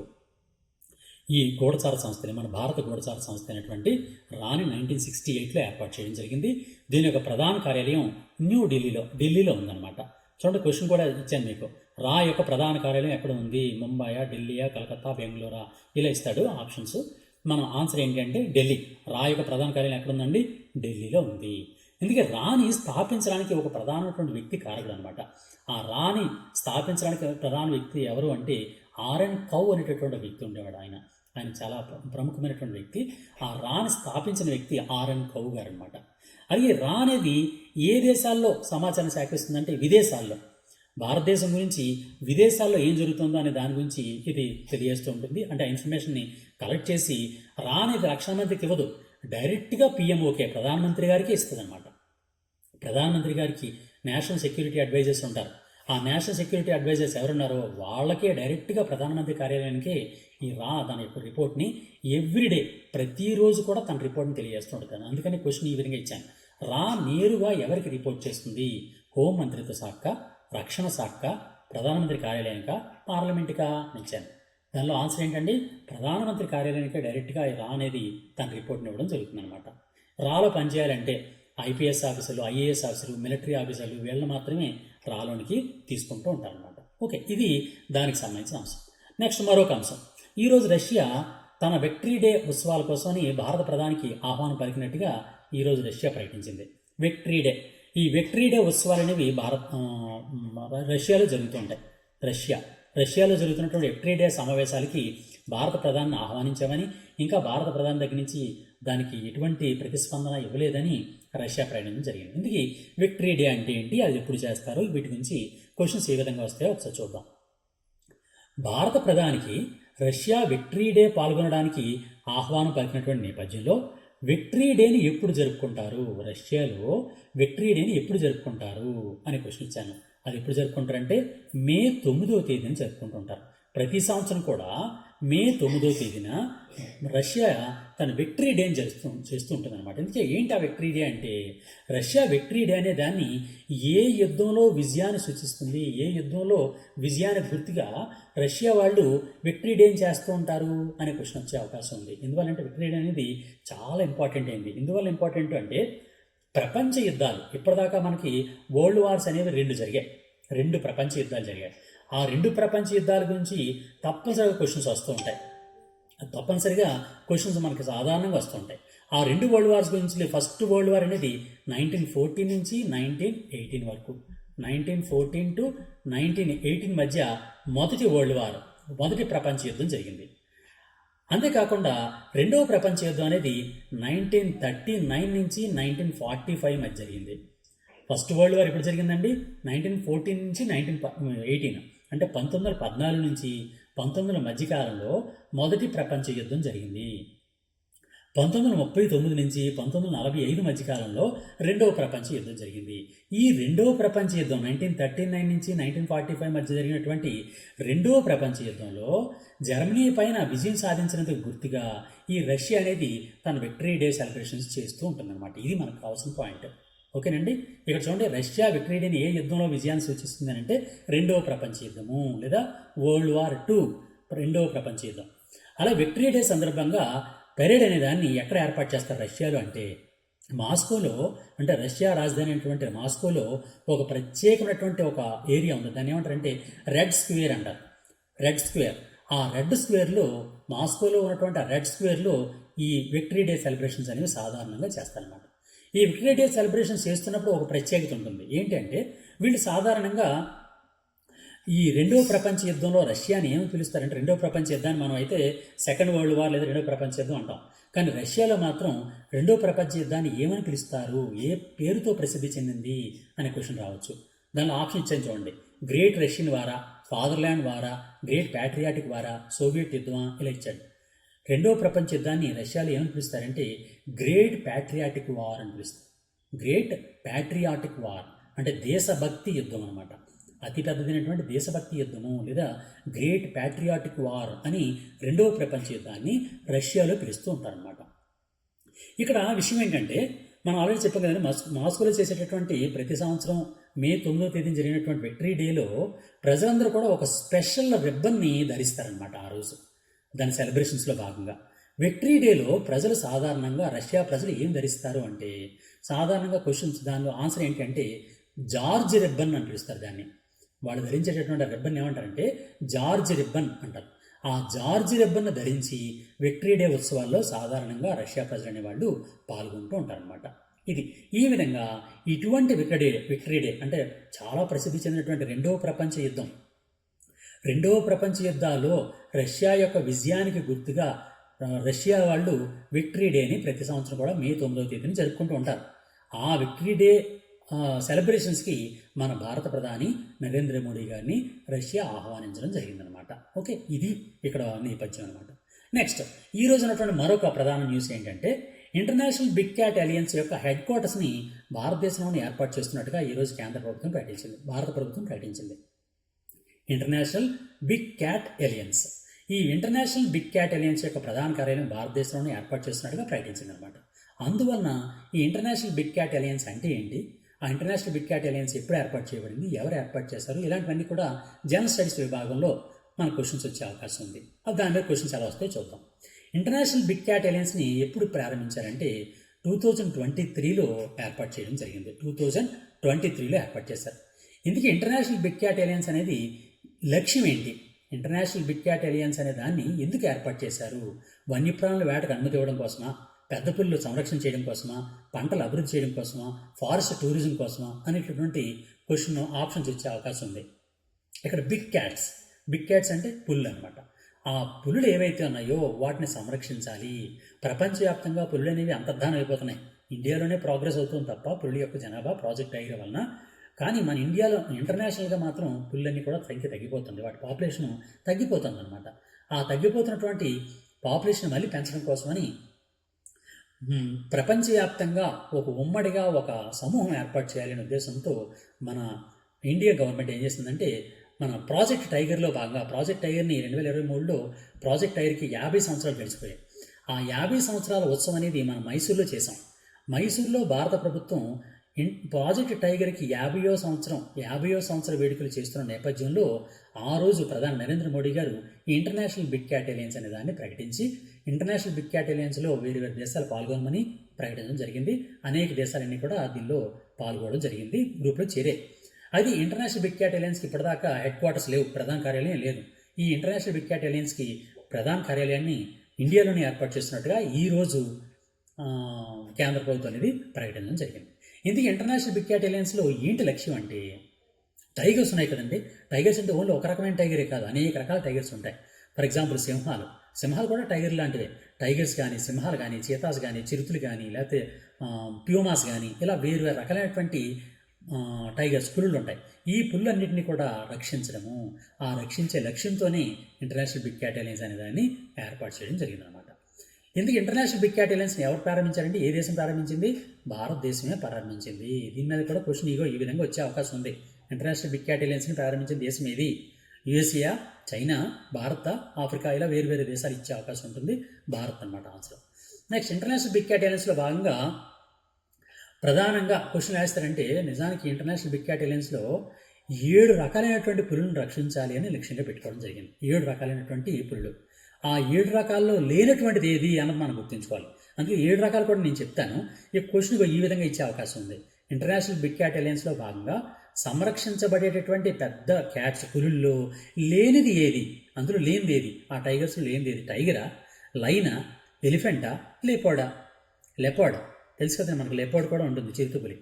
ఈ గూఢచార సంస్థని, మన భారత గూఢచార సంస్థ అయినటువంటి రాని 1968లో ఏర్పాటు చేయడం జరిగింది. దీని యొక్క ప్రధాన కార్యాలయం ఢిల్లీలో ఉందన్నమాట. చూడండి, క్వశ్చన్ కూడా ఇచ్చాను మీకు. రా యొక్క ప్రధాన కార్యాలయం ఎక్కడ ఉంది? ముంబైయా, ఢిల్లీయా, కలకత్తా, బెంగళూరా, ఇలా ఇస్తాడు ఆప్షన్స్. మనం ఆన్సర్ ఏంటంటే ఢిల్లీ. రా యొక్క ప్రధాన కార్యాలయం ఎక్కడ ఉందండి? ఢిల్లీలో ఉంది. ఎందుకంటే రాని స్థాపించడానికి ఒక ప్రధానమైనటువంటి వ్యక్తి కారకుడు అనమాట. ఆ రాని స్థాపించడానికి ప్రధాన వ్యక్తి ఎవరు అంటే ఆర్ఎన్ కౌ అనేటటువంటి వ్యక్తి ఉండేవాడు. ఆయన చాలా ప్రముఖమైనటువంటి వ్యక్తి. ఆ రాని స్థాపించిన వ్యక్తి ఆర్ఎన్ కౌ గారు అనమాట. అలాగే రా అనేది ఏ దేశాల్లో సమాచారం సేకరిస్తుందంటే విదేశాల్లో. భారతదేశం గురించి విదేశాల్లో ఏం జరుగుతుందో అనే దాని గురించి ఇది తెలియజేస్తూ ఉంటుంది. అంటే ఆ ఇన్ఫర్మేషన్ని కలెక్ట్ చేసి రా అనేది రక్షణ మంత్రికి ఇవ్వదు, డైరెక్ట్గా పిఎంఓకే, ప్రధానమంత్రి గారికి ఇస్తుంది అనమాట. ప్రధానమంత్రి గారికి నేషనల్ సెక్యూరిటీ అడ్వైజర్స్ ఉంటారు. ఆ నేషనల్ సెక్యూరిటీ అడ్వైజర్స్ ఎవరున్నారో వాళ్ళకే డైరెక్ట్గా ప్రధానమంత్రి కార్యాలయానికి ఈ రా తన యొక్క రిపోర్ట్ని ఎవ్రీడే, ప్రతిరోజు కూడా తన రిపోర్ట్ని తెలియజేస్తూ ఉంటాను. అందుకని క్వశ్చన్ ఈ విధంగా ఇచ్చాను. రా నేరుగా ఎవరికి రిపోర్ట్ చేస్తుంది? హోం మంత్రిత్వ శాఖ, రక్షణ శాఖ, ప్రధానమంత్రి కార్యాలయానిక, పార్లమెంటుకా ఇచ్చాను. దానిలో ఆన్సర్ ఏంటండి? ప్రధానమంత్రి కార్యాలయానికి డైరెక్ట్గా రా అనేది తన రిపోర్ట్ని ఇవ్వడం జరుగుతుంది అనమాట. రాలో పనిచేయాలంటే ఐపీఎస్ ఆఫీసర్లు, ఐఏఎస్ ఆఫీసర్లు, మిలిటరీ ఆఫీసర్లు వీళ్ళని మాత్రమే రాలోనికి తీసుకుంటూ ఉంటారనమాట. ఓకే, ఇది దానికి సంబంధించిన అంశం. నెక్స్ట్ మరొక అంశం. ఈరోజు రష్యా తన విక్టరీ డే ఉత్సవాల కోసమని భారత ప్రధానికి ఆహ్వానం పలికినట్టుగా ఈరోజు రష్యా ప్రకటించింది. విక్టరీ డే, ఈ విక్టరీ డే ఉత్సవాలు అనేవి రష్యాలో జరుగుతుంటాయి. రష్యాలో జరుగుతున్నటువంటి విక్టరీ డే సమావేశాలకి భారత ప్రధానిని ఆహ్వానించామని, ఇంకా భారత ప్రధాని దగ్గర నుంచి దానికి ఎటువంటి ప్రతిస్పందన ఇవ్వలేదని రష్యా ప్రకటించడం జరిగింది. ఇందుకు విక్టరీ డే అంటే ఏంటి, అది ఎప్పుడు చేస్తారు, వీటి గురించి క్వశ్చన్స్ ఏ విధంగా వస్తాయో ఒకసారి చూద్దాం. భారత ప్రధానికి రష్యా విక్టరీ డే పాల్గొనడానికి ఆహ్వానం పలికినటువంటి నేపథ్యంలో విక్టరీ డేని ఎప్పుడు జరుపుకుంటారు, రష్యాలో విక్టరీ డేని ఎప్పుడు జరుపుకుంటారు అనే క్వశ్చన్ ఇచ్చాను. అది ఎప్పుడు జరుపుకుంటారంటే మే 9వ తేదీని జరుపుకుంటుంటారు. ప్రతి సంవత్సరం కూడా మే 9వ తేదీన రష్యా తన విక్టరీ డేని చేస్తూ ఉంటుంది అనమాట. ఎందుకే ఏంటి ఆ విక్టరీ డే అంటే, రష్యా విక్టరీ డే అనే దాన్ని ఏ యుద్ధంలో విజయాన్ని సూచిస్తుంది, ఏ యుద్ధంలో విజయానికి గుర్తుగా రష్యా వాళ్ళు విక్టరీ డేని చేస్తూ ఉంటారు అనే క్వశ్చన్ వచ్చే అవకాశం ఉంది. ఎందువల్లంటే విక్టరీ డే అనేది చాలా ఇంపార్టెంట్ అయింది. ఎందువల్ల ఇంపార్టెంట్ అంటే ప్రపంచ యుద్ధాలు ఇప్పటిదాకా మనకి వరల్డ్ వార్స్ అనేవి 2 ప్రపంచ యుద్ధాలు జరిగాయి. ఆ 2 ప్రపంచ యుద్ధాల గురించి తప్పనిసరిగా క్వశ్చన్స్ వస్తూ ఉంటాయి. తప్పనిసరిగా క్వశ్చన్స్ మనకి సాధారణంగా వస్తుంటాయి. ఆ 2 వరల్డ్ వార్స్ గురించి ఫస్ట్ వరల్డ్ వార్ అనేది 1914 నుంచి 1918 వరకు, 1914 to 1918 మధ్య మొదటి ప్రపంచ యుద్ధం జరిగింది. అంతేకాకుండా రెండవ ప్రపంచ యుద్ధం అనేది 1939 నుంచి 1945 మధ్య జరిగింది. ఫస్ట్ వరల్డ్ వార్ ఎప్పుడు జరిగిందండి? 1914 నుంచి 1918, అంటే 1914 నుంచి 1900 మధ్యకాలంలో మొదటి ప్రపంచ యుద్ధం జరిగింది. 1939 నుంచి 1945 మధ్యకాలంలో రెండవ ప్రపంచ యుద్ధం జరిగింది. ఈ రెండవ ప్రపంచ యుద్ధం 1939 నుంచి 1945 మధ్య జరిగినటువంటి రెండవ ప్రపంచ యుద్ధంలో జర్మనీ పైన విజయం సాధించినందుకు గుర్తుగా ఈ రష్యా అనేది తన విక్టరీ డే సెలబ్రేషన్స్ చేస్తూ ఉంటుందన్నమాట. ఇది మనకు కావాల్సిన పాయింట్. ఓకేనండి, ఇక్కడ చూడండి, రష్యా విక్టరీ డేని ఏ యుద్ధంలో విజయాన్ని సూచిస్తుంది అంటే రెండవ ప్రపంచ యుద్ధము లేదా వరల్డ్ వార్ 2, రెండవ ప్రపంచ యుద్ధం. అలా విక్టరీ డే సందర్భంగా పెరేడ్ అనే దాన్ని ఎక్కడ ఏర్పాటు చేస్తారు రష్యాలో అంటే మాస్కోలో, అంటే రష్యా రాజధాని అయినటువంటి మాస్కోలో ఒక ప్రత్యేకమైనటువంటి ఒక ఏరియా ఉంది. దాన్ని ఏమంటారంటే రెడ్ స్క్వేర్ అంటారు. రెడ్ స్క్వేర్, ఆ రెడ్ స్క్వేర్లో, మాస్కోలో ఉన్నటువంటి ఆ రెడ్ స్క్వేర్లో ఈ విక్టరీ డే సెలబ్రేషన్స్ అనేవి సాధారణంగా చేస్తారన్నమాట. ఈ విక్టరీ డే సెలబ్రేషన్స్ చేస్తున్నప్పుడు ఒక ప్రత్యేకత ఉంటుంది. ఏంటంటే వీళ్ళు సాధారణంగా ఈ రెండవ ప్రపంచ యుద్ధంలో రష్యాని ఏమి పిలుస్తారంటే, రెండవ ప్రపంచ యుద్ధాన్ని మనం అయితే సెకండ్ వరల్డ్ వార్ లేదా రెండవ ప్రపంచ యుద్ధం అంటాం. కానీ రష్యాలో మాత్రం రెండవ ప్రపంచ యుద్ధాన్ని ఏమని పిలుస్తారు, ఏ పేరుతో ప్రసిద్ధి చెందింది అనే క్వశ్చన్ రావచ్చు. దానిలో ఆప్షన్ ఇచ్చాను చూడండి. గ్రేట్ రష్యన్ వారా, ఫాదర్లాండ్ వారా, గ్రేట్ ప్యాట్రియాటిక్ వారా, సోవియట్ యుద్ధమా, ఇలా ఇచ్చాడు. రెండో ప్రపంచ యుద్ధాన్ని రష్యాలో ఏమని పిలుస్తారంటే గ్రేట్ ప్యాట్రియాటిక్ వార్ అని పిలుస్తారు. గ్రేట్ ప్యాట్రియాటిక్ వార్ అంటే దేశభక్తి యుద్ధం అనమాట. అతి పెద్దదైనటువంటి దేశభక్తి యుద్ధము లేదా గ్రేట్ ప్యాట్రియాటిక్ వార్ అని రెండవ ప్రపంచ యుద్ధాన్ని రష్యాలో పిలుస్తూ ఉంటారనమాట. ఇక్కడ విషయం ఏంటంటే మనం ఆల్రెడీ చెప్పాం కదండి, మాస్కోలో చేసేటటువంటి ప్రతి సంవత్సరం మే 9వ తేదీన జరిగినటువంటి విక్టరీ డేలో ప్రజలందరూ కూడా ఒక స్పెషల్ రిబ్బన్ని ధరిస్తారనమాట. ఆ రోజు దాని సెలబ్రేషన్స్లో భాగంగా విక్టరీ డేలో ప్రజలు సాధారణంగా రష్యా ప్రజలు ఏం ధరిస్తారు అంటే సాధారణంగా క్వశ్చన్స్ దానిలో ఆన్సర్ ఏంటంటే జార్జ్ రిబ్బన్ అని పిలుస్తారు దాన్ని. వాళ్ళు ధరించేటటువంటి రిబ్బన్ ఏమంటారంటే జార్జ్ రిబ్బన్ అంటారు. ఆ జార్జ్ రిబ్బన్ను ధరించి విక్టరీ డే ఉత్సవాల్లో సాధారణంగా రష్యా ప్రజలు అనేవాళ్ళు పాల్గొంటూ ఉంటారనమాట. ఇది ఈ విధంగా ఇటువంటి విక్టరీ డే అంటే చాలా ప్రసిద్ధి చెందినటువంటి రెండవ ప్రపంచ యుద్ధాల్లో రష్యా యొక్క విజయానికి గుర్తుగా రష్యా వాళ్ళు విక్టరీ డేని ప్రతి సంవత్సరం కూడా మే 9వ తేదీని జరుపుకుంటూ ఉంటారు. ఆ విక్టరీ డే సెలబ్రేషన్స్కి మన భారత ప్రధాని నరేంద్ర మోడీ గారిని రష్యా ఆహ్వానించడం జరిగిందనమాట. ఓకే, ఇది ఇక్కడ నేపథ్యం అనమాట. నెక్స్ట్ ఈ రోజు ఉన్నటువంటి మరొక ప్రధాన న్యూస్ ఏంటంటే ఇంటర్నేషనల్ బిగ్ క్యాట్ అలయన్స్ యొక్క హెడ్ క్వార్టర్స్ని భారతదేశంలోనే ఏర్పాటు చేస్తున్నట్టుగా ఈరోజు భారత ప్రభుత్వం ప్రకటించింది. ఇంటర్నేషనల్ బిగ్ క్యాట్ అలయన్స్, ఈ ఇంటర్నేషనల్ బిగ్ క్యాట్ అలయన్స్ యొక్క ప్రధాన కార్యాలయం భారతదేశంలోనే ఏర్పాటు చేస్తున్నట్టుగా ప్రకటించింది అనమాట. అందువలన ఈ ఇంటర్నేషనల్ బిగ్ క్యాట్ అలయన్స్ అంటే ఏంటి, ఆ ఇంటర్నేషనల్ బిగ్ క్యాట్ అలయన్స్ ఎప్పుడు ఏర్పాటు చేయబడింది, ఎవరు ఏర్పాటు చేశారు, ఇలాంటివన్నీ కూడా జనరల్ స్టడీస్ విభాగంలో మన క్వశ్చన్స్ వచ్చే అవకాశం ఉంది. దాని మీద క్వశ్చన్స్ ఎలా వస్తాయో చూద్దాం. ఇంటర్నేషనల్ బిగ్ క్యాట్ అలయన్స్ని ఎప్పుడు ప్రారంభించారంటే 2023లో ఏర్పాటు చేయడం జరిగింది. 2023లో ఏర్పాటు చేశారు. ఇందుకే ఇంటర్నేషనల్ బిగ్ క్యాట్ అలయన్స్ అనేది లక్ష్యం ఏంటి, ఇంటర్నేషనల్ బిగ్ క్యాట్ అలయన్స్ అనే దాన్ని ఎందుకు ఏర్పాటు చేశారు, వన్యప్రాణుల వేటకు అనుమతి ఇవ్వడం కోసమా, పెద్ద పులులు సంరక్షణ చేయడం కోసమా, పంటలు అభివృద్ధి చేయడం కోసమా, ఫారెస్ట్ టూరిజం కోసమా అనేటటువంటి క్వశ్చన్ ఆప్షన్స్ ఇచ్చే అవకాశం ఉంది. ఇక్కడ బిగ్ క్యాట్స్ అంటే పులులు అనమాట. ఆ పులులు ఏవైతే ఉన్నాయో వాటిని సంరక్షించాలి. ప్రపంచవ్యాప్తంగా పులులు అనేవి అంతర్ధానం అయిపోతున్నాయి. ఇండియాలోనే ప్రోగ్రెస్ అవుతుంది తప్ప పులుల యొక్క జనాభా ప్రాజెక్ట్ అయ్యే వలన. కానీ మన ఇండియాలో ఇంటర్నేషనల్గా మాత్రం పులులన్నీ కూడా సంఖ్య తగ్గిపోతుంది, వాటి పాపులేషన్ తగ్గిపోతుంది అనమాట. ఆ తగ్గిపోతున్నటువంటి పాపులేషన్ మళ్ళీ పెంచడం కోసమని ప్రపంచవ్యాప్తంగా ఒక ఉమ్మడిగా ఒక సమూహం ఏర్పాటు చేయాలనే ఉద్దేశంతో మన ఇండియా గవర్నమెంట్ ఏం చేసిందంటే మన ప్రాజెక్ట్ టైగర్లో భాగంగా ప్రాజెక్ట్ టైగర్ని 2023లో ప్రాజెక్ట్ టైగర్కి 50 సంవత్సరాలు గడిచిపోయాయి. ఆ 50 సంవత్సరాల ఉత్సవం అనేది మనం మైసూర్లో చేసాం. మైసూర్లో భారత ప్రభుత్వం ప్రాజెక్ట్ టైగర్కి 50వ సంవత్సర వేడుకలు చేస్తున్న నేపథ్యంలో ఆ రోజు ప్రధాని నరేంద్ర మోడీ గారు ఈ ఇంటర్నేషనల్ బిగ్ క్యాట్ అలయన్స్ అనే దాన్ని ప్రకటించి ఇంటర్నేషనల్ బిగ్ క్యాట్ అలయన్స్లో వేరు దేశాలు పాల్గొనమని ప్రకటించడం జరిగింది. అనేక దేశాలన్నీ కూడా దీనిలో పాల్గొనడం జరిగింది, గ్రూప్లో చేరే. అది ఇంటర్నేషనల్ బిగ్ క్యాట్ అలయన్స్కి ఇప్పటిదాకా హెడ్ క్వార్టర్స్ లేవు, ప్రధాన కార్యాలయం లేదు. ఈ ఇంటర్నేషనల్ బిగ్ క్యాట్ అలయన్స్కి ప్రధాన కార్యాలయాన్ని ఇండియాలోనే ఏర్పాటు చేస్తున్నట్టుగా ఈరోజు కేంద్ర ప్రభుత్వం అనేది ప్రకటించడం జరిగింది. ఇందుకు ఇంటర్నేషనల్ బిగ్ క్యాట్ అలయన్స్లో ఏంటి లక్ష్యం అంటే టైగర్స్ ఉన్నాయి కదండి. టైగర్స్ అంటే ఓన్లీ ఒక రకమైన టైగరే కాదు, అనేక రకాల టైగర్స్ ఉంటాయి. ఫర్ ఎగ్జాంపుల్ సింహాలు కూడా టైగర్ లాంటివే. టైగర్స్ కానీ, సింహాలు కానీ, చీతాస్ కానీ, చిరుతులు కానీ, లేకపోతే ప్యూమాస్ కానీ, ఇలా వేరు రకాలైనటువంటి టైగర్స్ పులులు ఉంటాయి. ఈ పుల్లన్నింటినీ కూడా రక్షించడము, ఆ రక్షించే లక్ష్యంతోనే ఇంటర్నేషనల్ బిగ్ క్యాట్ అలయన్స్ అనే దాన్ని ఏర్పాటు చేయడం జరిగిందనమాట. ఎందుకు ఇంటర్నేషనల్ బిగ్ క్యాట్ అలయన్స్ని ఎవరు ప్రారంభించారంటే ఏ దేశం ప్రారంభించింది, భారతదేశమే ప్రారంభించింది. దీని మీద కూడా క్వశ్చన్ ఈ విధంగా వచ్చే అవకాశం ఉంది. ఇంటర్నేషనల్ బిగ్ క్యాట్ అలయన్స్ని ప్రారంభించిన దేశం ఏది, యుఎస్ఏ, చైనా, భారత, ఆఫ్రికా, ఇలా వేరు దేశాలు ఇచ్చే అవకాశం ఉంటుంది. భారత్ అనమాట answer. Next international big cat అలయన్స్లో భాగంగా ప్రధానంగా క్వశ్చన్ వేస్తారంటే నిజానికి ఇంటర్నేషనల్ బిగ్ క్యాట్ అలయన్స్లో 7 రకాలైనటువంటి పులులను రక్షించాలి అని లక్ష్యంగా పెట్టుకోవడం జరిగింది. 7 రకాలైనటువంటి పులులు. ఆ 7 రకాల్లో లేనటువంటిది ఏది అన్నది మనం గుర్తుంచుకోవాలి. అందుకే 7 రకాలు కూడా నేను చెప్తాను. ఈ క్వశ్చన్ ఈ విధంగా ఇచ్చే అవకాశం ఉంది. ఇంటర్నేషనల్ బిగ్ క్యాట్ అలయన్స్లో భాగంగా సంరక్షించబడేటటువంటి పెద్ద క్యాట్స్ పులుల్లో లేనిది ఏది, అందులో లేనిది ఏది, ఆ టైగర్స్ లేనిది ఏది, టైగరా, లైనా, ఎలిఫెంటా, లెపర్డ్ తెలుసు కదా మనకు, లెపర్డ్ కూడా ఉంటుంది, చిరుతపులి.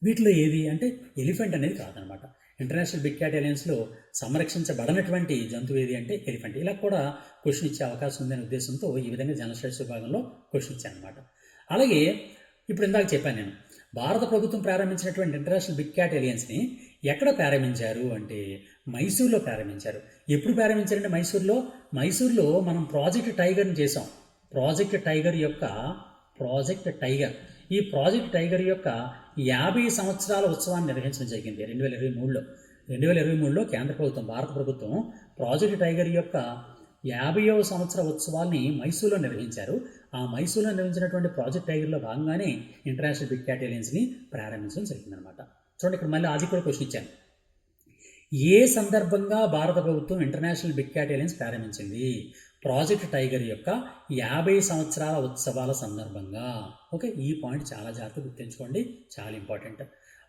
వీటిలో ఏది అంటే ఎలిఫెంట్ అనేది కాదనమాట. ఇంటర్నేషనల్ బిగ్ క్యాట్ అలయన్స్లో సంరక్షించబడనటువంటి జంతువు ఏది అంటే ఎలిఫెంట్. ఇలా కూడా క్వశ్చన్ ఇచ్చే అవకాశం ఉందనే ఉద్దేశంతో ఈ విధంగా జనరల్ స్టడీస్ విభాగంలో క్వశ్చన్ ఇచ్చాను అనమాట. అలాగే ఇప్పుడు ఇందాక చెప్పాను నేను, భారత ప్రభుత్వం ప్రారంభించినటువంటి ఇంటర్నేషనల్ బిగ్ క్యాట్ అలయన్స్ని ఎక్కడ ప్రారంభించారు అంటే మైసూర్లో ప్రారంభించారు. ఎప్పుడు ప్రారంభించారంటే మైసూర్లో మనం ప్రాజెక్ట్ టైగర్ని చేసాం. ప్రాజెక్ట్ టైగర్ ఈ ప్రాజెక్ట్ టైగర్ యొక్క 50 సంవత్సరాల ఉత్సవాన్ని నిర్వహించడం జరిగింది 2023లో. 2023లో కేంద్ర ప్రభుత్వం, భారత ప్రభుత్వం ప్రాజెక్ట్ టైగర్ యొక్క 50వ సంవత్సర ఉత్సవాల్ని మైసూర్లో నిర్వహించారు. ఆ మైసూర్లో నిర్వహించినటువంటి ప్రాజెక్ట్ టైగర్లో భాగంగానే ఇంటర్నేషనల్ బిగ్ క్యాట్ ఏలియన్స్ని ప్రారంభించడం జరిగిందనమాట. చూడండి, ఇక్కడ మళ్ళీ అది కూడా క్వశ్చన్ ఇచ్చాను. ఏ సందర్భంగా భారత ప్రభుత్వం ఇంటర్నేషనల్ బిగ్ క్యాట్ ఏలియన్స్ ప్రారంభించింది? ప్రాజెక్ట్ టైగర్ యొక్క 50 సంవత్సరాల ఉత్సవాల సందర్భంగా. ఓకే, ఈ పాయింట్ చాలా జాగ్రత్తగా గుర్తుంచుకోండి, చాలా ఇంపార్టెంట్.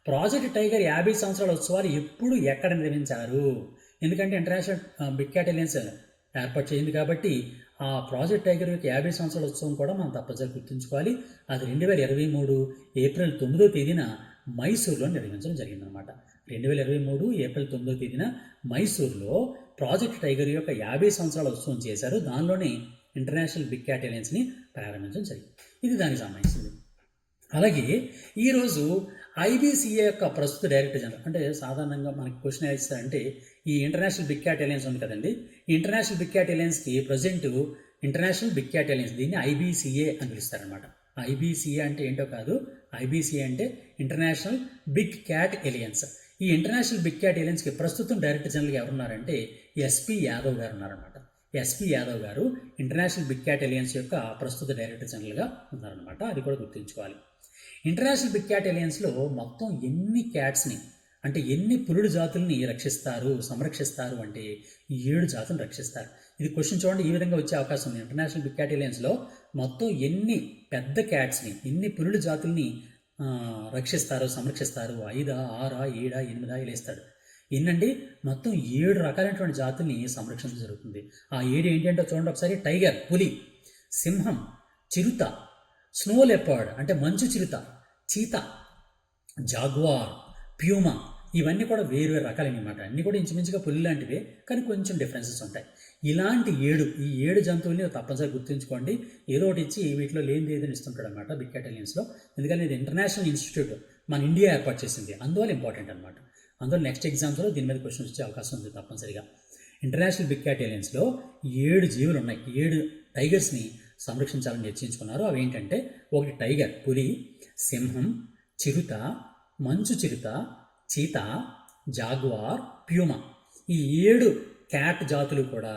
ప్రాజెక్ట్ టైగర్ 50 సంవత్సరాల ఉత్సవాలు ఎప్పుడు ఎక్కడ నిర్వహించారు? ఎందుకంటే ఇంటర్నేషనల్ బిగ్ క్యాట్ ఏలియన్స్ ఏర్పాటు చేయింది కాబట్టి ఆ ప్రాజెక్ట్ టైగర్ యొక్క 50 సంవత్సరాల ఉత్సవం కూడా మనం తప్పనిసరిగా గుర్తుంచుకోవాలి. అది 2023 ఏప్రిల్ 9వ తేదీన మైసూర్లో నిర్వహించడం జరిగిందనమాట. 2023 ఏప్రిల్ 9వ తేదీన మైసూర్లో ప్రాజెక్ట్ టైగర్ యొక్క 50 సంవత్సరాల ఉత్సవం చేశారు. దానిలోనే ఇంటర్నేషనల్ బిగ్ క్యాట్ ఏలియన్స్ని ప్రారంభించడం జరిగింది. ఇది దానికి సంబంధించింది. అలాగే ఈరోజు ఐబీసీఏ యొక్క ప్రస్తుత డైరెక్టర్ జనరల్, అంటే సాధారణంగా మనకి క్వశ్చన్ ఇస్తారంటే ఈ ఇంటర్నేషనల్ బిగ్ క్యాట్ ఏలియన్స్ ఉంది కదండి, ఈ ఇంటర్నేషనల్ బిగ్ క్యాట్ ఏలియన్స్కి present international big cat alliance, దీన్ని ఐబీసీఏ అని పిలుస్తారనమాట. ఐబీసీఏ అంటే ఏంటో కాదు, ఐబీసీఏ అంటే ఇంటర్నేషనల్ బిగ్ క్యాట్ ఏలియన్స్. ఈ ఇంటర్నేషనల్ బిగ్ క్యాట్ ఏలియన్స్కి ప్రస్తుతం డైరెక్టర్ జనరల్గా ఎవరున్నారంటే ఎస్పీ యాదవ్ గారు ఉన్నారనమాట. ఎస్పీ యాదవ్ గారు ఇంటర్నేషనల్ బిగ్ క్యాట్ ఏలియన్స్ యొక్క ప్రస్తుత డైరెక్టర్ జనరల్గా ఉన్నారనమాట. అది కూడా గుర్తుంచుకోవాలి. ఇంటర్నేషనల్ బిగ్ క్యాట్ ఏలియన్స్లో మొత్తం ఎన్ని క్యాట్స్ని, అంటే ఎన్ని పులుడు జాతుల్ని సంరక్షిస్తారు అంటే 7 జాతులను రక్షిస్తారు. ఇది క్వశ్చన్ చూడండి, ఈ విధంగా వచ్చే అవకాశం ఉంది. ఇంటర్నేషనల్ బిగ్ క్యాట్ ఏలియన్స్లో మొత్తం ఎన్ని పెద్ద క్యాట్స్ని, ఎన్ని పులుడు జాతుల్ని సంరక్షిస్తారు? 5, 6, 7, 8 ఇలా ఇస్తాడు. ఎన్నండి? మొత్తం 7 రకాలైనటువంటి జాతుల్ని సంరక్షించడం జరుగుతుంది. ఆ 7 ఏంటంటే చూడండి ఒకసారి. టైగర్, పులి, సింహం, చిరుత, స్నో లెపర్డ్ అంటే మంచు చిరుత, చీతా, జాగ్వార్, ప్యూమా, ఇవన్నీ కూడా వేరు రకాలన్నమాట. అన్నీ కూడా ఇంచుమించుగా పులి లాంటివే, కానీ కొంచెం డిఫరెన్సెస్ ఉంటాయి. ఇలాంటి 7 జంతువుల్ని తప్పనిసరిగా గుర్తుంచుకోండి. ఏదో ఒకటి ఇచ్చి వీటిలో లేనిది ఏదైనా ఇస్తుంటాడు అనమాట బిగ్ క్యాట్ ఏలియన్స్లో. ఎందుకంటే ఇది ఇంటర్నేషనల్ ఇన్స్టిట్యూట్ మన ఇండియా ఏర్పాటు చేసింది, అందువల్ల ఇంపార్టెంట్ అనమాట. అందువల్ల నెక్స్ట్ ఎగ్జామ్స్లో దీని మీద క్వశ్చన్స్ వచ్చే అవకాశం ఉంది తప్పనిసరిగా. ఇంటర్నేషనల్ బిగ్ క్యాట్ ఏలియన్స్లో 7 జీవులు ఉన్నాయి. 7 టైగర్స్ని సంరక్షించాలని నిశ్చయించుకున్నారు. అవి ఏంటంటే, ఒకటి టైగర్, పులి, సింహం, చిరుత, మంచు చిరుత, చీతా, జాగ్వార్, ప్యూమా, ఈ 7 క్యాట్ జాతులు కూడా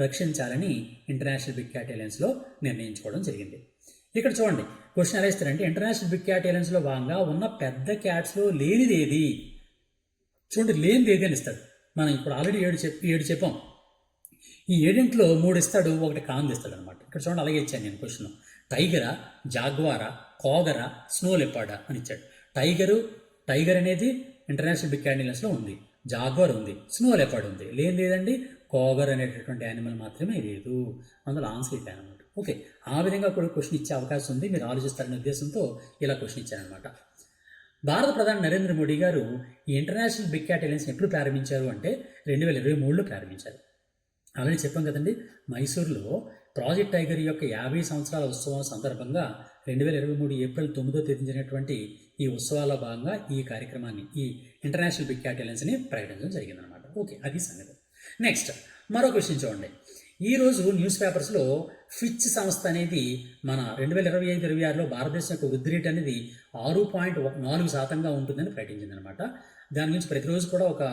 రక్షించాలని ఇంటర్నేషనల్ బిగ్ క్యాట్ ఏలియన్స్లో నిర్ణయించుకోవడం జరిగింది. ఇక్కడ చూడండి, క్వశ్చన్ ఎలా ఇస్తారంటే ఇంటర్నేషనల్ బిగ్ క్యాట్ ఏలియన్స్లో భాగంగా ఉన్న పెద్ద క్యాట్స్లో లేనిది ఏది? చూడండి, లేనిది ఏది అని ఇస్తాడు. మనం ఇప్పుడు ఆల్రెడీ 7 చెప్పాం. ఈ 7 3 ఇస్తాడు, ఒకటి కాంది ఇస్తాడు అనమాట. ఇక్కడ చూడండి, అలాగే ఇచ్చాను నేను క్వశ్చన్. టైగరా, జాగ్వారా, కోగరా, స్నో లెపర్డా అని ఇచ్చాడు. టైగర్ అనేది ఇంటర్నేషనల్ బిగ్ క్యాట్ ఏలియన్స్లో ఉంది, జాగ్వార్ ఉంది, స్నో లెపర్డ్ ఉంది. లేనిది ఏదండి? కోగర్ అనేటటువంటి యానిమల్ మాత్రమే లేదు. అందులో ఆన్సర్ ఇదే అనమాట. ఓకే, ఆ విధంగా కూడా క్వశ్చన్ ఇచ్చే అవకాశం ఉంది, మీరు ఆలోచిస్తారనే ఉద్దేశంతో ఇలా క్వశ్చన్ ఇచ్చారనమాట. భారత ప్రధాని నరేంద్ర మోడీ గారు ఈ ఇంటర్నేషనల్ బిగ్ క్యాట్ ఏలియన్స్ని ఎప్పుడు ప్రారంభించారు అంటే 2023లో ప్రారంభించారు. అలానే చెప్పాం కదండి, మైసూర్లో ప్రాజెక్ట్ టైగర్ యొక్క 50 సంవత్సరాల ఉత్సవం సందర్భంగా 2023 ఏప్రిల్ 9వ తేదీ జరిగినటువంటి ఈ ఉత్సవాల్లో భాగంగా ఈ కార్యక్రమాన్ని, ఈ ఇంటర్నేషనల్ బిగ్ క్యాట్ ఏలియన్స్ని ప్రకటించడం జరిగిందనమాట. ఓకే, అది సంగతి. నెక్స్ట్ మరో క్వశ్చన్ చూడండి. ఈరోజు న్యూస్ పేపర్స్లో ఫిచ్ సంస్థ అనేది మన 2025-26లో భారతదేశం యొక్క వృద్ధి రేట్ అనేది 6.4% ఉంటుందని ప్రకటించిందనమాట. దాని గురించి ప్రతిరోజు కూడా ఒక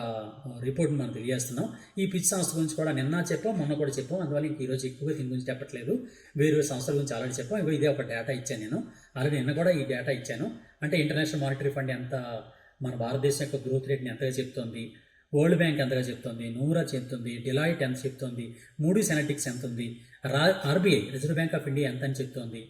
రిపోర్ట్ని మనం తెలియజేస్తున్నాం. ఈ ఫిచ్ సంస్థ గురించి కూడా నిన్న చెప్పాం, మొన్న కూడా చెప్పాం. అందువల్ల ఇంక ఈరోజు ఎక్కువగా దీని గురించి చెప్పట్లేదు. వేరే సంస్థల గురించి ఆల్రెడీ చెప్పాం. ఇదే ఒక డేటా ఇచ్చాను నేను ఆల్రెడీ, నిన్న కూడా ఈ డేటా ఇచ్చాను. అంటే ఇంటర్నేషనల్ మానిటరీ ఫండ్ ఎంత మన భారతదేశం యొక్క గ్రోత్ రేట్ని ఎంతగా చెప్తోంది, వరల్డ్ బ్యాంక్ ఎంతగా చెప్తోంది, నూరా చెప్తుంది, డిలాయిట్ ఎంత చెప్తోంది, మూడీస్ అనలిటిక్స్ ఎంత ఉంది, RBI reserve bank of India ఎంత అని చెప్తోంది,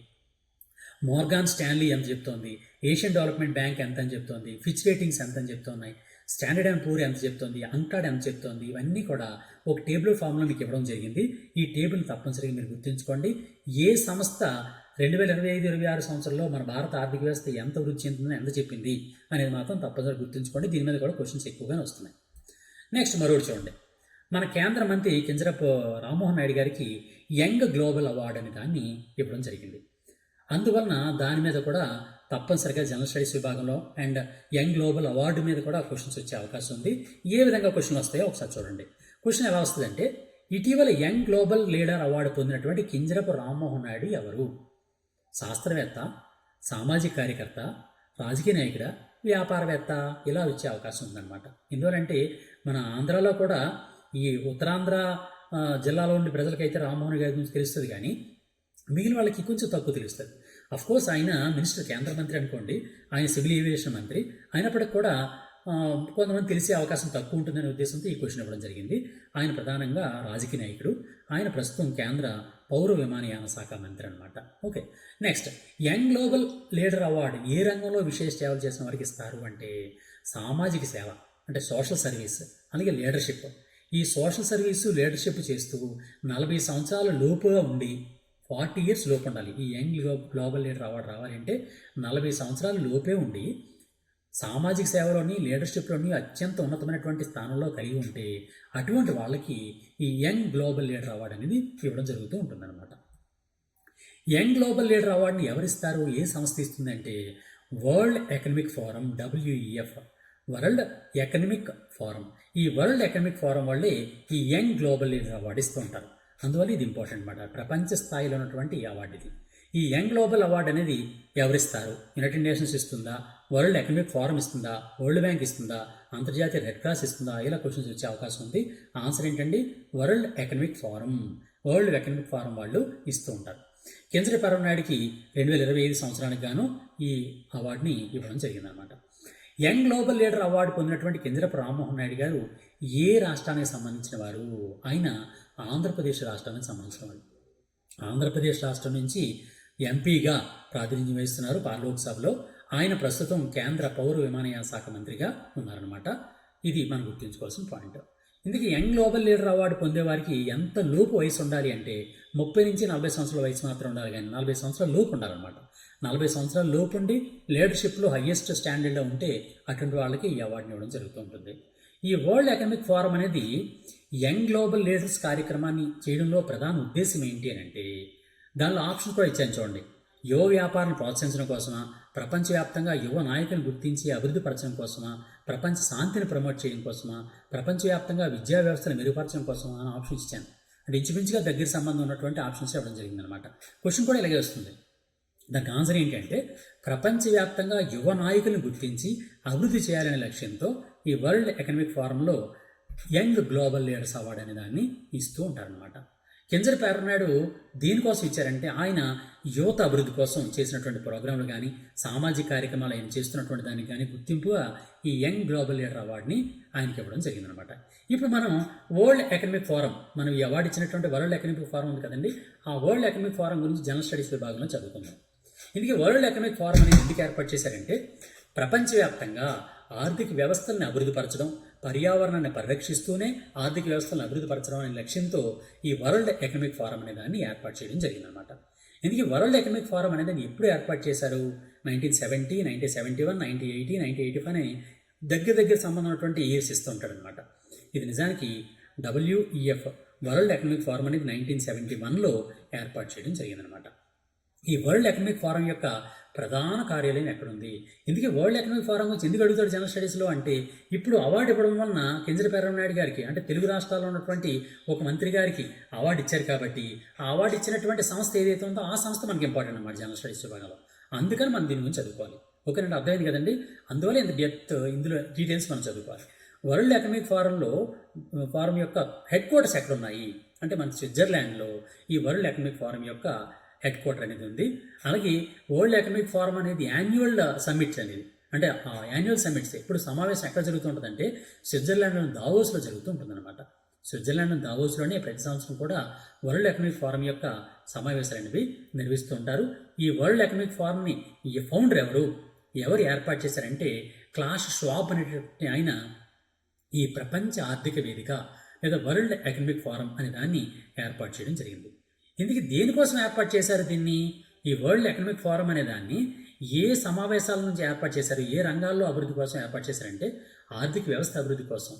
మోర్గాన్ స్టాన్లీ ఎంత చెప్తోంది, ఏషియన్ డెవలప్మెంట్ బ్యాంక్ ఎంత అని చెప్తోంది, ఫిచ్ రేటింగ్స్ ఎంత అని చెప్తున్నాయి, స్టాండర్డ్ అండ్ పూర్ ఎంత చెప్తోంది, అంకాడ్ ఎంత చెప్తోంది, ఇవన్నీ కూడా ఒక టేబుల్ ఫామ్లో మీకు ఇవ్వడం జరిగింది. ఈ టేబుల్ తప్పనిసరిగా మీరు గుర్తుంచుకోండి. ఏ సంస్థ 2025-26 సంవత్సరంలో మన భారత ఆర్థిక వ్యవస్థ ఎంత వృద్ధి చెందుతుందని ఎంత చెప్పింది అనేది మాత్రం తప్పనిసరిగా గుర్తుంచుకోండి. దీని మీద కూడా క్వశ్చన్స్ ఎక్కువగానే వస్తున్నాయి. నెక్స్ట్ మరొకటి చూడండి, మన కేంద్ర మంత్రి కింజరాపు రామ్మోహన్ నాయుడు గారికి యంగ్ గ్లోబల్ అవార్డు అనే దాన్ని ఇవ్వడం జరిగింది. అందువలన దాని మీద కూడా తప్పనిసరిగా జనరల్ స్టడీస్ విభాగంలో అండ్ యంగ్ గ్లోబల్ అవార్డు మీద కూడా క్వశ్చన్స్ వచ్చే అవకాశం ఉంది. ఏ విధంగా క్వశ్చన్ వస్తాయో ఒకసారి చూడండి. క్వశ్చన్ ఎలా వస్తుందంటే, ఇటీవల యంగ్ గ్లోబల్ లీడర్ అవార్డు పొందినటువంటి కింజరపు రామ్మోహన్ నాయుడు ఎవరు? శాస్త్రవేత్త, సామాజిక కార్యకర్త, రాజకీయ నాయకుడా, వ్యాపారవేత్త? ఇలా వచ్చే అవకాశం ఉందన్నమాట. ఎందువలంటే మన ఆంధ్రాలో కూడా ఈ ఉత్తరాంధ్ర జిల్లాలో ఉండే ప్రజలకైతే రామ్మోహన్ గారి గురించి తెలుస్తుంది, కానీ మిగిలిన వాళ్ళకి కొంచెం తక్కువ తెలుస్తుంది. అఫ్కోర్స్ ఆయన మినిస్టర్, కేంద్ర మంత్రి అనుకోండి, ఆయన సివిల్ ఏవియేషన్ మంత్రి అయినప్పటికీ కూడా కొంతమంది తెలిసే అవకాశం తక్కువ ఉంటుందనే ఉద్దేశంతో ఈ క్వశ్చన్ ఇవ్వడం జరిగింది. ఆయన ప్రధానంగా రాజకీయ నాయకుడు. ఆయన ప్రస్తుతం కేంద్ర పౌర విమానయాన శాఖ మంత్రి అనమాట. Okay, next, young global leader award ఏ రంగంలో విశేష సేవలు చేసిన వారికి ఇస్తారు అంటే, సామాజిక సేవ అంటే సోషల్ సర్వీస్, అలాగే లీడర్షిప్. ఈ సోషల్ సర్వీసు, లీడర్షిప్ చేస్తూ 40 సంవత్సరాల లోపుగా ఉండి 40 ఇయర్స్ లోపు ఉండాలి. ఈ యంగ్ గ్లోబల్ లీడర్ అవార్డు రావాలి అంటే 40 సంవత్సరాల లోపే ఉండి సామాజిక సేవలోని, లీడర్షిప్లోని అత్యంత ఉన్నతమైనటువంటి స్థానంలో కలిగి ఉంటే అటువంటి వాళ్ళకి ఈ యంగ్ గ్లోబల్ లీడర్ అవార్డు అనేది ఇవ్వడం జరుగుతూ ఉంటుందన్నమాట. యంగ్ గ్లోబల్ లీడర్ అవార్డుని ఎవరిస్తారు, ఏ సంస్థ ఇస్తుందంటే world economic forum, WEF, world economic forum. ఈ వరల్డ్ ఎకనమిక్ ఫోరం వాళ్ళే ఈ యంగ్ గ్లోబల్ లీడర్ అవార్డు ఇస్తూ ఉంటారు. అందువల్ల ఇది ఇంపార్టెంట్ అన్నమాట. ప్రపంచ స్థాయిలో ఉన్నటువంటి ఈ అవార్డు ఇది. ఈ యంగ్ గ్లోబల్ అవార్డు అనేది ఎవరిస్తారు? యునైటెడ్ నేషన్స్ ఇస్తుందా, వరల్డ్ ఎకనమిక్ ఫోరం ఇస్తుందా, వరల్డ్ బ్యాంక్ ఇస్తుందా, అంతర్జాతీయ రెడ్ క్రాస్ ఇస్తుందా? ఇలా క్వశ్చన్స్ వచ్చే అవకాశం ఉంది. ఆన్సర్ ఏంటండి, world economic forum. World economic forum వాళ్ళు ఇస్తూ ఉంటారు. కింజరపు రామ్మోహన్ 2025 సంవత్సరానికి గాను ఈ అవార్డుని ఇవ్వడం జరిగిందనమాట. యంగ్ గ్లోబల్ లీడర్ అవార్డు పొందినటువంటి కింజరపు రామ్మోహన్ నాయుడు గారు ఏ రాష్ట్రానికి సంబంధించిన వారు? ఆయన ఆంధ్రప్రదేశ్ రాష్ట్రానికి సంబంధించిన వారు. ఆంధ్రప్రదేశ్ రాష్ట్రం నుంచి ఎంపీగా ప్రాతినిధ్యం వహిస్తున్నారు లోక్సభలో. ఆయన ప్రస్తుతం కేంద్ర పౌర విమానయాన శాఖ మంత్రిగా ఉన్నారనమాట. ఇది మనం గుర్తుంచుకోవాల్సిన పాయింట్. ఇందుకే యంగ్ గ్లోబల్ లీడర్ అవార్డు పొందేవారికి ఎంత లోపు వయసు ఉండాలి అంటే 30 నుంచి 40 సంవత్సరాల వయసు మాత్రం ఉండాలి, కానీ 40 సంవత్సరాల లోపు ఉండాలన్నమాట. 40 సంవత్సరాల లోపు ఉండి లీడర్షిప్లో హయ్యెస్ట్ స్టాండర్డ్లో ఉంటే అటువంటి వాళ్ళకి ఈ అవార్డుని ఇవ్వడం జరుగుతూ ఉంటుంది. ఈ వరల్డ్ ఎకనమిక్ ఫోరం అనేది యంగ్ గ్లోబల్ లీడర్స్ కార్యక్రమాన్ని చేయడంలో ప్రధాన ఉద్దేశం ఏంటి అని అంటే, దానిలో ఆప్షన్ కూడా ఇచ్చాను చూడండి. యువ వ్యాపారాన్ని ప్రోత్సహించడం కోసమా, ప్రపంచవ్యాప్తంగా యువ నాయకులను గుర్తించి అభివృద్ధి పరచడం కోసమా, ప్రపంచ శాంతిని ప్రమోట్ చేయడం కోసమా, ప్రపంచవ్యాప్తంగా విద్యా వ్యవస్థను మెరుగుపరచడం కోసమా అని ఆప్షన్స్ ఇచ్చాను. అంటే ఇంచుమించుగా దగ్గర సంబంధం ఉన్నటువంటి ఆప్షన్స్ ఇవ్వడం జరిగిందనమాట. క్వశ్చన్ కూడా ఇలాగే వస్తుంది. దానికి ఆన్సర్ ఏంటంటే, ప్రపంచవ్యాప్తంగా యువ నాయకులను గుర్తించి అభివృద్ధి చేయాలనే లక్ష్యంతో ఈ వరల్డ్ ఎకనమిక్ ఫోరంలో యంగ్ గ్లోబల్ లీడర్స్ అవార్డు అనే దాన్ని ఇస్తూ ఉంటారనమాట. కింజరపు రామ్మోహన్ దీనికోసం ఇచ్చారంటే, ఆయన యువత అభివృద్ధి కోసం చేసినటువంటి ప్రోగ్రాంలు కానీ, సామాజిక కార్యక్రమాలు ఆయన చేస్తున్నటువంటి దానికి కానీ గుర్తింపుగా ఈ యంగ్ గ్లోబల్ లీడర్ అవార్డుని ఆయనకి ఇవ్వడం జరిగిందనమాట. ఇప్పుడు మనం వరల్డ్ ఎకనమిక్ ఫోరం, మనం ఈ అవార్డు ఇచ్చినటువంటి వరల్డ్ ఎకనమిక్ ఫోరం ఉంది కదండి, ఆ వరల్డ్ ఎకనమిక్ ఫోరం గురించి జనరల్ స్టడీస్ విభాగంలో చదువుకుందాం. ఇందుకే వరల్డ్ ఎకనమిక్ ఫోరం అనేది ఎందుకు ఏర్పాటు చేశారంటే, ప్రపంచవ్యాప్తంగా ఆర్థిక వ్యవస్థలను అభివృద్ధిపరచడం, పర్యావరణాన్ని పరిరక్షిస్తూనే ఆర్థిక వ్యవస్థలను అభివృద్ధిపరచడం అనే లక్ష్యంతో ఈ వరల్డ్ ఎకనమిక్ ఫోరం అనే దాన్ని ఏర్పాటు చేయడం జరిగిందనమాట. ఇందుకే వరల్డ్ ఎకనమిక్ ఫోరం అనే దాన్ని ఎప్పుడు ఏర్పాటు చేశారు? 1970, 1971, 1980, 1985 అని దగ్గర సంబంధం ఉన్నటువంటి ఇయర్స్ ఇస్తూ ఉంటాడనమాట. ఇది నిజానికి WEF వరల్డ్ ఎకనమిక్ ఫోరం అనేది 1971లో ఏర్పాటు చేయడం జరిగిందనమాట. ఈ వరల్డ్ ఎకనమిక్ ఫోరం యొక్క ప్రధాన కార్యాలయం ఎక్కడుంది? ఇందుకే వరల్డ్ ఎకనమిక్ ఫోరం గురించి ఎందుకు అడుగుతాడు జనరల్ స్టడీస్లో అంటే, ఇప్పుడు అవార్డు ఇవ్వడం వలన కింజరపు రామ్మోహన్ గారికి, అంటే తెలుగు రాష్ట్రాల్లో ఉన్నటువంటి ఒక మంత్రి గారికి అవార్డు ఇచ్చారు కాబట్టి, ఆ అవార్డు ఇచ్చినటువంటి సంస్థ ఏదైతే ఉందో ఆ సంస్థ మనకి ఇంపార్టెంట్ అన్నమాట జనరల్ స్టడీస్ విభాగంలో. అందుకని మనం దీని గురించి చదువుకోవాలి. ఓకేనండి, అర్థమైంది కదండి. అందువల్ల ఇంత డెప్త్ ఇందులో డీటెయిల్స్ మనం చదువుకోవాలి. వరల్డ్ ఎకనమిక్ ఫోరం యొక్క హెడ్ క్వార్టర్స్ ఎక్కడున్నాయి అంటే, మన స్విట్జర్లాండ్లో ఈ వరల్డ్ ఎకనమిక్ ఫోరం యొక్క హెడ్ క్వార్టర్ అనేది ఉంది. అలాగే వరల్డ్ ఎకనమిక్ ఫోరం అనేది యాన్యువల్ సమ్మిట్స్ అనేది, అంటే యాన్యువల్ సమ్మిట్స్ ఇప్పుడు సమావేశం ఎక్కడ జరుగుతూ ఉంటుందంటే స్విట్జర్లాండ్లోని దావోస్లో జరుగుతూ ఉంటుందన్నమాట. స్విట్జర్లాండ్ దావోస్లోనే ప్రతి సంవత్సరం కూడా వరల్డ్ ఎకనమిక్ ఫోరం యొక్క సమావేశాలు అనేవి నిర్వహిస్తూ ఉంటారు. ఈ వరల్డ్ ఎకనమిక్ ఫోరంని ఈ ఫౌండర్ ఎవరు ఏర్పాటు చేశారంటే, క్లాస్ ష్వాబ్ అనేటువంటి ఆయన ఈ ప్రపంచ ఆర్థిక వేదిక లేదా వరల్డ్ ఎకనమిక్ ఫోరం అనే దాన్ని ఏర్పాటు చేయడం జరిగింది. ఇందుకు దేనికోసం ఏర్పాటు చేశారు దీన్ని? ఈ వరల్డ్ ఎకనమిక్ ఫోరం అనే దాన్ని ఏ సమావేశాల నుంచి ఏర్పాటు చేశారు, ఏ రంగాల్లో అభివృద్ధి కోసం ఏర్పాటు చేశారంటే, ఆర్థిక వ్యవస్థ అభివృద్ధి కోసం,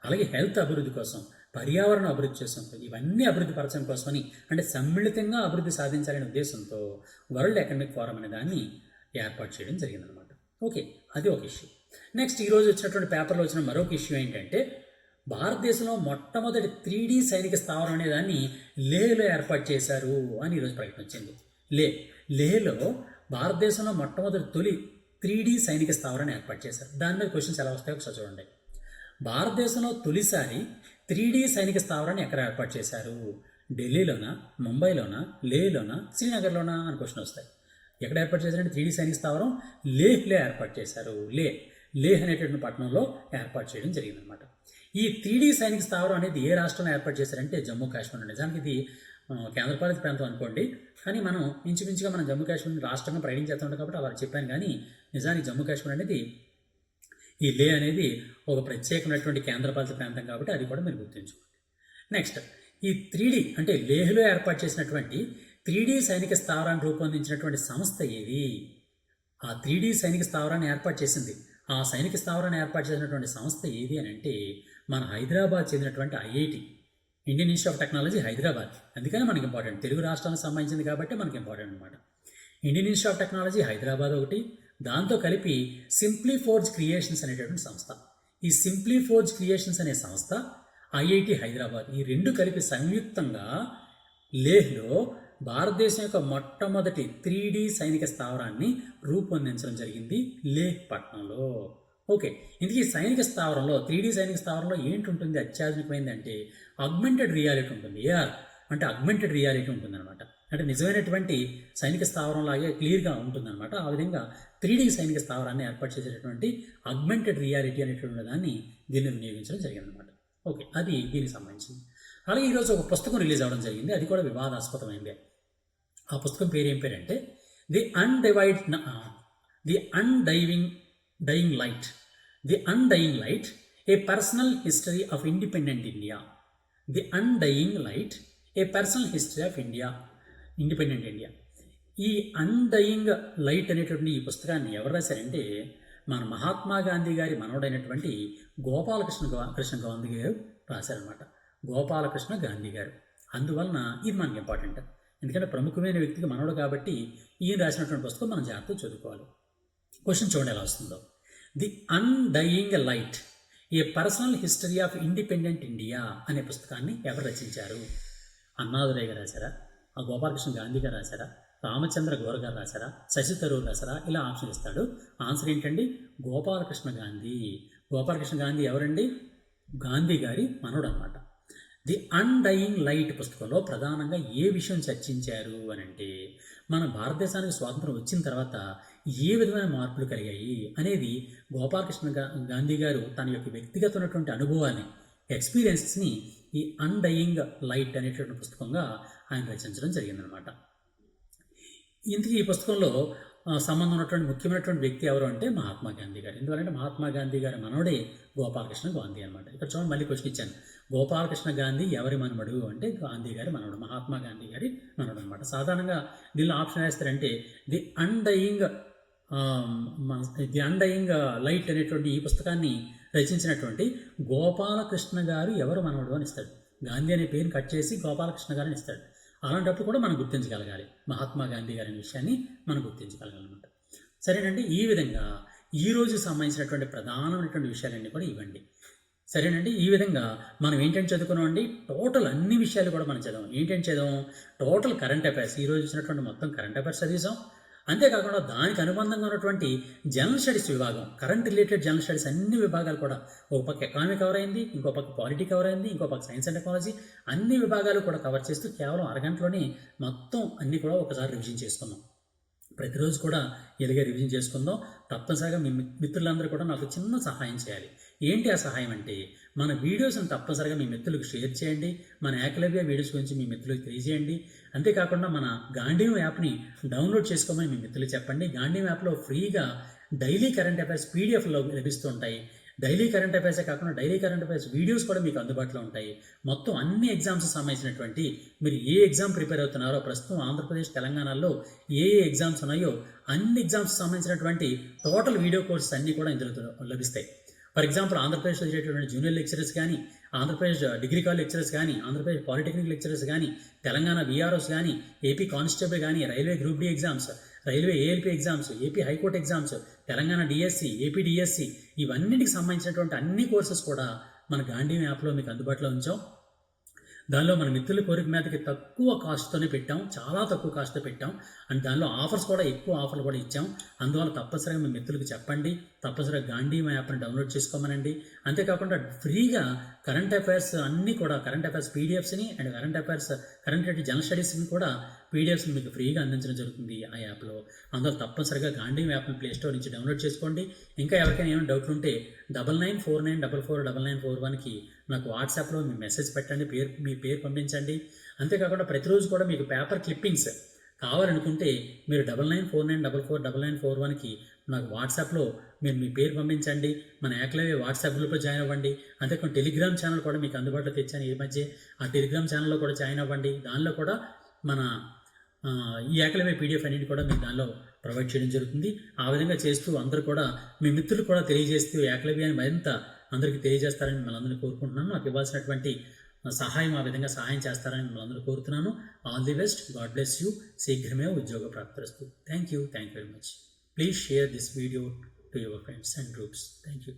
అలాగే హెల్త్ అభివృద్ధి కోసం, పర్యావరణ అభివృద్ధి కోసం, ఇవన్నీ అభివృద్ధి పరచడం కోసమని, అంటే సమ్మిళితంగా అభివృద్ధి సాధించాలనే ఉద్దేశంతో వరల్డ్ ఎకనమిక్ ఫోరం అనే దాన్ని ఏర్పాటు చేయడం జరిగిందనమాట. ఓకే, అది ఒక ఇష్యూ. నెక్స్ట్ ఈరోజు వచ్చినటువంటి పేపర్లో వచ్చిన మరొక ఇష్యూ ఏంటంటే భారతదేశంలో మొట్టమొదటి 3D సైనిక స్థావరం అనే దాన్ని లేహ్లో ఏర్పాటు చేశారు అని ఈరోజు ప్రకటన వచ్చింది. లేహ్లో భారతదేశంలో మొట్టమొదటి తొలి 3D సైనిక స్థావరాన్ని ఏర్పాటు చేశారు. దాని మీద క్వశ్చన్స్ ఎలా వస్తాయో ఒకసారి చూడండి. భారతదేశంలో తొలిసారి 3D సైనిక స్థావరాన్ని ఎక్కడ ఏర్పాటు చేశారు? ఢిల్లీలోనా, ముంబైలోనా, లేహ్లోనా, శ్రీనగర్లోనా అని క్వశ్చన్ వస్తాయి. ఎక్కడ ఏర్పాటు చేశారంటే 3D సైనిక స్థావరం లేహ్లో ఏర్పాటు చేశారు. లేహ్ అనేటువంటి పట్టణంలో ఏర్పాటు చేయడం జరిగిందనమాట. ఈ 3D సైనిక స్థావరం అనేది ఏ రాష్ట్రంలో ఏర్పాటు చేశారంటే జమ్మూ కాశ్మీర్. నిజానికి ఇది కేంద్రపాలిత ప్రాంతం అనుకోండి, కానీ మనం ఇంచుమించుగా మనం జమ్మూ కాశ్మీర్ రాష్ట్రంగా ప్రకటించేస్తుంటాం కాబట్టి అలా చెప్పాను. కానీ నిజానికి జమ్మూ కాశ్మీర్ అనేది ఈ లే అనేది ఒక ప్రత్యేకమైనటువంటి కేంద్రపాలిత ప్రాంతం కాబట్టి అది కూడా మీరు గుర్తుంచుకోండి. నెక్స్ట్ ఈ 3D అంటే లేహ్లో ఏర్పాటు చేసినటువంటి 3D సైనిక స్థావరాన్ని రూపొందించినటువంటి సంస్థ ఏది? ఆ 3D సైనిక స్థావరాన్ని ఏర్పాటు చేసింది, ఆ సైనిక స్థావరాన్ని ఏర్పాటు చేసినటువంటి సంస్థ ఏది అని అంటే మన హైదరాబాద్ చెందినటువంటి IIT, Indian institute of technology Hyderabad. అందుకని మనకి ఇంపార్టెంట్, తెలుగు రాష్ట్రానికి సంబంధించింది కాబట్టి మనకి ఇంపార్టెంట్ అనమాట. Indian institute of technology Hyderabad ఒకటి, దాంతో కలిపి సింప్లీ ఫోర్జ్ క్రియేషన్స్ అనేటటువంటి సంస్థ. ఈ సింప్లీ ఫోర్జ్ క్రియేషన్స్ అనే సంస్థ, ఐఐటి హైదరాబాద్, ఈ రెండు కలిపి సంయుక్తంగా లేహ్లో భారతదేశం యొక్క మొట్టమొదటి 3D సైనిక స్థావరాన్ని రూపొందించడం జరిగింది లేహ్ పట్టణంలో. ఓకే, ఇందుకే సైనిక స్థావరంలో 3D సైనిక స్థావరంలో ఏంటి ఉంటుంది అత్యాధునికమైందంటే అగ్మెంటెడ్ రియాలిటీ ఉంటుంది. ఏఆర్ అంటే అగ్మెంటెడ్ రియాలిటీ ఉంటుందన్నమాట. అంటే నిజమైనటువంటి సైనిక స్థావరం లాగే క్లియర్గా ఉంటుందన్నమాట. ఆ విధంగా 3D సైనిక స్థావరాన్ని ఏర్పాటు చేసేటటువంటి అగ్మెంటెడ్ రియాలిటీ అనేటువంటి దాన్ని దీన్ని వినియోగించడం జరిగిందనమాట. ఓకే, అది దీనికి సంబంధించింది. అలాగే ఈరోజు ఒక పుస్తకం రిలీజ్ అవ్వడం జరిగింది, అది కూడా వివాదాస్పదమైందే. ఆ పుస్తకం పేరు ఏం పేరంటే the undying light, a personal history of independent India. The undying light, a personal history of independent India. ఈ అన్డైయింగ్ లైట్ అనేటువంటి ఈ పుస్తకాన్ని ఎవరు రాశారంటే మన మహాత్మా గాంధీ గారి మనవడైనటువంటి గోపాలకృష్ణ గాంధీ గారు రాశారనమాట. గోపాలకృష్ణ గాంధీ గారు. అందువలన ఇది మనకి ఇంపార్టెంట్, ఎందుకంటే ప్రముఖమైన వ్యక్తికి మనవడు కాబట్టి ఈయన రాసినటువంటి పుస్తకం మనం జాగ్రత్తగా చదువుకోవాలి. క్వశ్చన్ చూడండి ఎలా వస్తుందో. The undying light, a personal history of independent India అనే పుస్తకాన్ని ఎవరు రచించారు? అన్నాదురై గారు రాశారా? ఆ గోపాలకృష్ణ గాంధీ గారు రాశారా? రామచంద్ర గోర్ గారు రాశారా? శశి థరూర్ రాశారా? ఇలా ఆప్షన్ ఇస్తాడు. ఆన్సర్ ఏంటండి? గోపాలకృష్ణ గాంధీ. గోపాలకృష్ణ గాంధీ ఎవరండి? గాంధీ గారి మనవడు అనమాట. ది అన్డైయింగ్ లైట్ పుస్తకంలో ప్రధానంగా ఏ విషయం చర్చించారు అని అంటే మన భారతదేశానికి స్వాతంత్రం వచ్చిన తర్వాత ఏ విధమైన మార్పులు కలిగాయి అనేది గోపాలకృష్ణ గాంధీ గారు తన యొక్క వ్యక్తిగతమైనటువంటి అనుభవాన్ని, ఎక్స్పీరియన్సెస్ని ఈ అన్డైయింగ్ లైట్ అనేటువంటి పుస్తకంగా ఆయన రచించడం జరిగిందనమాట. ఇంతకీ ఈ పుస్తకంలో సంబంధం ఉన్నటువంటి ముఖ్యమైనటువంటి వ్యక్తి ఎవరు అంటే మహాత్మా గాంధీ గారు. ఎందుకంటే మహాత్మా గాంధీ గారి మనవడే గోపాలకృష్ణ గాంధీ అనమాట. ఇక్కడ చూడండి, మళ్ళీ క్వశ్చన్ ఇచ్చాను. గోపాలకృష్ణ గాంధీ ఎవరి మనవడు అంటే గాంధీ గారి మనవడు, మహాత్మా గాంధీ గారి మనవడు అనమాట. సాధారణంగా దీనిలో ఆప్షన్ వేస్తారంటే ది అన్డైయింగ్ లైట్ అనేటువంటి ఈ పుస్తకాన్ని రచించినటువంటి గోపాలకృష్ణ గారు ఎవరు మనవడు అని ఇస్తాడు. గాంధీ అనే పేరుని కట్ చేసి గోపాలకృష్ణ గారు అని ఇస్తాడు. అలాంటప్పుడు కూడా మనం గుర్తించగలగాలి, మహాత్మా గాంధీ గారి విషయాన్ని మనం గుర్తించగలగాలన్నమాట. సరేనండి, ఈ విధంగా ఈరోజు సంబంధించినటువంటి ప్రధానమైనటువంటి విషయాలన్నీ కూడా ఇవ్వండి. సరేనండి, ఈ విధంగా మనం ఏంటంటే చదువుకున్నామండి, టోటల్ అన్ని విషయాలు కూడా మనం చదవం. ఏంటంటే చదవం? టోటల్ కరెంట్ అఫైర్స్, ఈరోజు వచ్చినటువంటి మొత్తం కరెంట్ అఫైర్స్ చదివాం. అంతేకాకుండా దానికి అనుబంధంగా ఉన్నటువంటి జనరల్ స్టడీస్ విభాగం, కరెంట్ రిలేటెడ్ జనరల్ స్టడీస్ అన్ని విభాగాలు కూడా, ఒక పక్క ఎకానమీ కవర్ అయింది, ఇంకో పక్క పాలిటీ కవర్ అయింది, ఇంకో పక్క సైన్స్ అండ్ టెక్నాలజీ, అన్ని విభాగాలు కూడా కవర్ చేస్తూ కేవలం అరగంటలోనే మొత్తం అన్ని కూడా ఒకసారి రివిజన్ చేసుకున్నాం. ప్రతిరోజు కూడా ఇలాగే రివిజన్ చేసుకుందాం. తప్పనిసరిగా మీ మిత్రులందరూ కూడా నాకు చిన్న సహాయం చేయాలి. ఏంటి ఆ సహాయం అంటే మన వీడియోస్ని తప్పనిసరిగా మీ మిత్రులకు షేర్ చేయండి. మన ఏకలవ్య వీడియోస్ గురించి మీ మిత్రులకు తెలియజేయండి. అంతేకాకుండా మన గాంధీయం యాప్ని డౌన్లోడ్ చేసుకోమని మీ మిత్రులు చెప్పండి. గాంధీయం యాప్లో ఫ్రీగా డైలీ కరెంట్ అఫైర్స్ పీడిఎఫ్లో లభిస్తూ ఉంటాయి. డైలీ కరెంట్ అఫైర్సే కాకుండా డైలీ కరెంట్ అఫైర్స్ వీడియోస్ కూడా మీకు అందుబాటులో ఉంటాయి. మొత్తం అన్ని ఎగ్జామ్స్ సంబంధించినటువంటి మీరు ఏ ఎగ్జామ్ ప్రిపేర్ అవుతున్నారో, ప్రస్తుతం ఆంధ్రప్రదేశ్ తెలంగాణలో ఏ ఎగ్జామ్స్ ఉన్నాయో అన్ని ఎగ్జామ్స్ సంబంధించినటువంటి టోటల్ వీడియో కోర్సెస్ అన్నీ కూడా ఇందులో లభిస్తాయి. ఫర్ ఎగ్జాంపుల్ ఆంధ్రప్రదేశ్లో జరిగేటువంటి జూనియర్ లెక్చరర్స్ కానీ, ఆంధ్రప్రదేశ్ డిగ్రీ కాలేజ్ లెక్చరర్స్ కానీ, ఆంధ్రప్రదేశ్ పాలిటెక్నిక్ లెక్చరర్స్ కానీ, తెలంగాణ విఆర్ఓస్ కానీ, ఏపీ కానిస్టేబుల్ కానీ, railway group D exams, railway ALP exams, AP high court exams, Telangana DSC, AP DSC, ఇవన్నిటికి సంబంధించినటువంటి అన్ని కోర్సెస్ కూడా మన గాంధీ యాప్లో మీకు అందుబాటులో ఉంచాం. దానిలో మన మిత్రుల కోరిక మీదకి తక్కువ కాస్ట్తోనే పెట్టాం, చాలా తక్కువ కాస్ట్తో పెట్టాం. అండ్ దానిలో ఆఫర్స్ కూడా ఎక్కువ ఆఫర్లు కూడా ఇచ్చాం. అందువల్ల తప్పనిసరిగా మీ మిత్రులకు చెప్పండి, తప్పనిసరిగా గాంధీ యాప్ని డౌన్లోడ్ చేసుకోమనండి. అంతేకాకుండా ఫ్రీగా కరెంట్ అఫైర్స్ అన్నీ కూడా, కరెంట్ అఫైర్స్ పీడిఎఫ్స్ని and current affairs current general స్టడీస్ని కూడా పీడిఎఫ్స్ని మీకు ఫ్రీగా అందించడం జరుగుతుంది ఆ యాప్లో. అందువల్ల తప్పనిసరిగా గాంధీ యాప్ని ప్లేస్టోర్ నుంచి డౌన్లోడ్ చేసుకోండి. ఇంకా ఎవరికైనా ఏమైనా డౌట్లు ఉంటే 9949449941కి నాకు వాట్సాప్లో మీ మెసేజ్ పెట్టండి, మీ పేరు పంపించండి. అంతేకాకుండా ప్రతిరోజు కూడా మీకు పేపర్ క్లిప్పింగ్స్ కావాలనుకుంటే మీరు 9949449941కి నాకు వాట్సాప్లో మీరు మీ పేరు పంపించండి. మన ఏకలవ్య వాట్సాప్ గ్రూప్లో జాయిన్ అవ్వండి. అంతేకాకుండా టెలిగ్రామ్ ఛానల్ కూడా మీకు అందుబాటులో తెచ్చాను ఈ మధ్య. ఆ టెలిగ్రామ్ ఛానల్లో కూడా జాయిన్ అవ్వండి. దానిలో కూడా మన ఈ ఏకలవ్య పీడిఎఫ్ అన్నింటి కూడా మీకు దానిలో ప్రొవైడ్ చేయడం జరుగుతుంది. ఆ విధంగా చేస్తూ అందరూ కూడా మీ మిత్రులు కూడా తెలియజేస్తూ ఏకలవ్యాన్ని మరింత అందరికీ తెలియజేస్తారని మిమ్మల్ని అందరినీ కోరుకుంటున్నాను. నాకు ఇవ్వాల్సినటువంటి సహాయం ఆ విధంగా సహాయం చేస్తారని మిమ్మల్ని అందరూ కోరుతున్నాను. All the best. God bless you. శీఘ్రమే ఉద్యోగ ప్రాప్తిరస్తు. Thank you very much. Please share this video to your friends and groups. Thank you.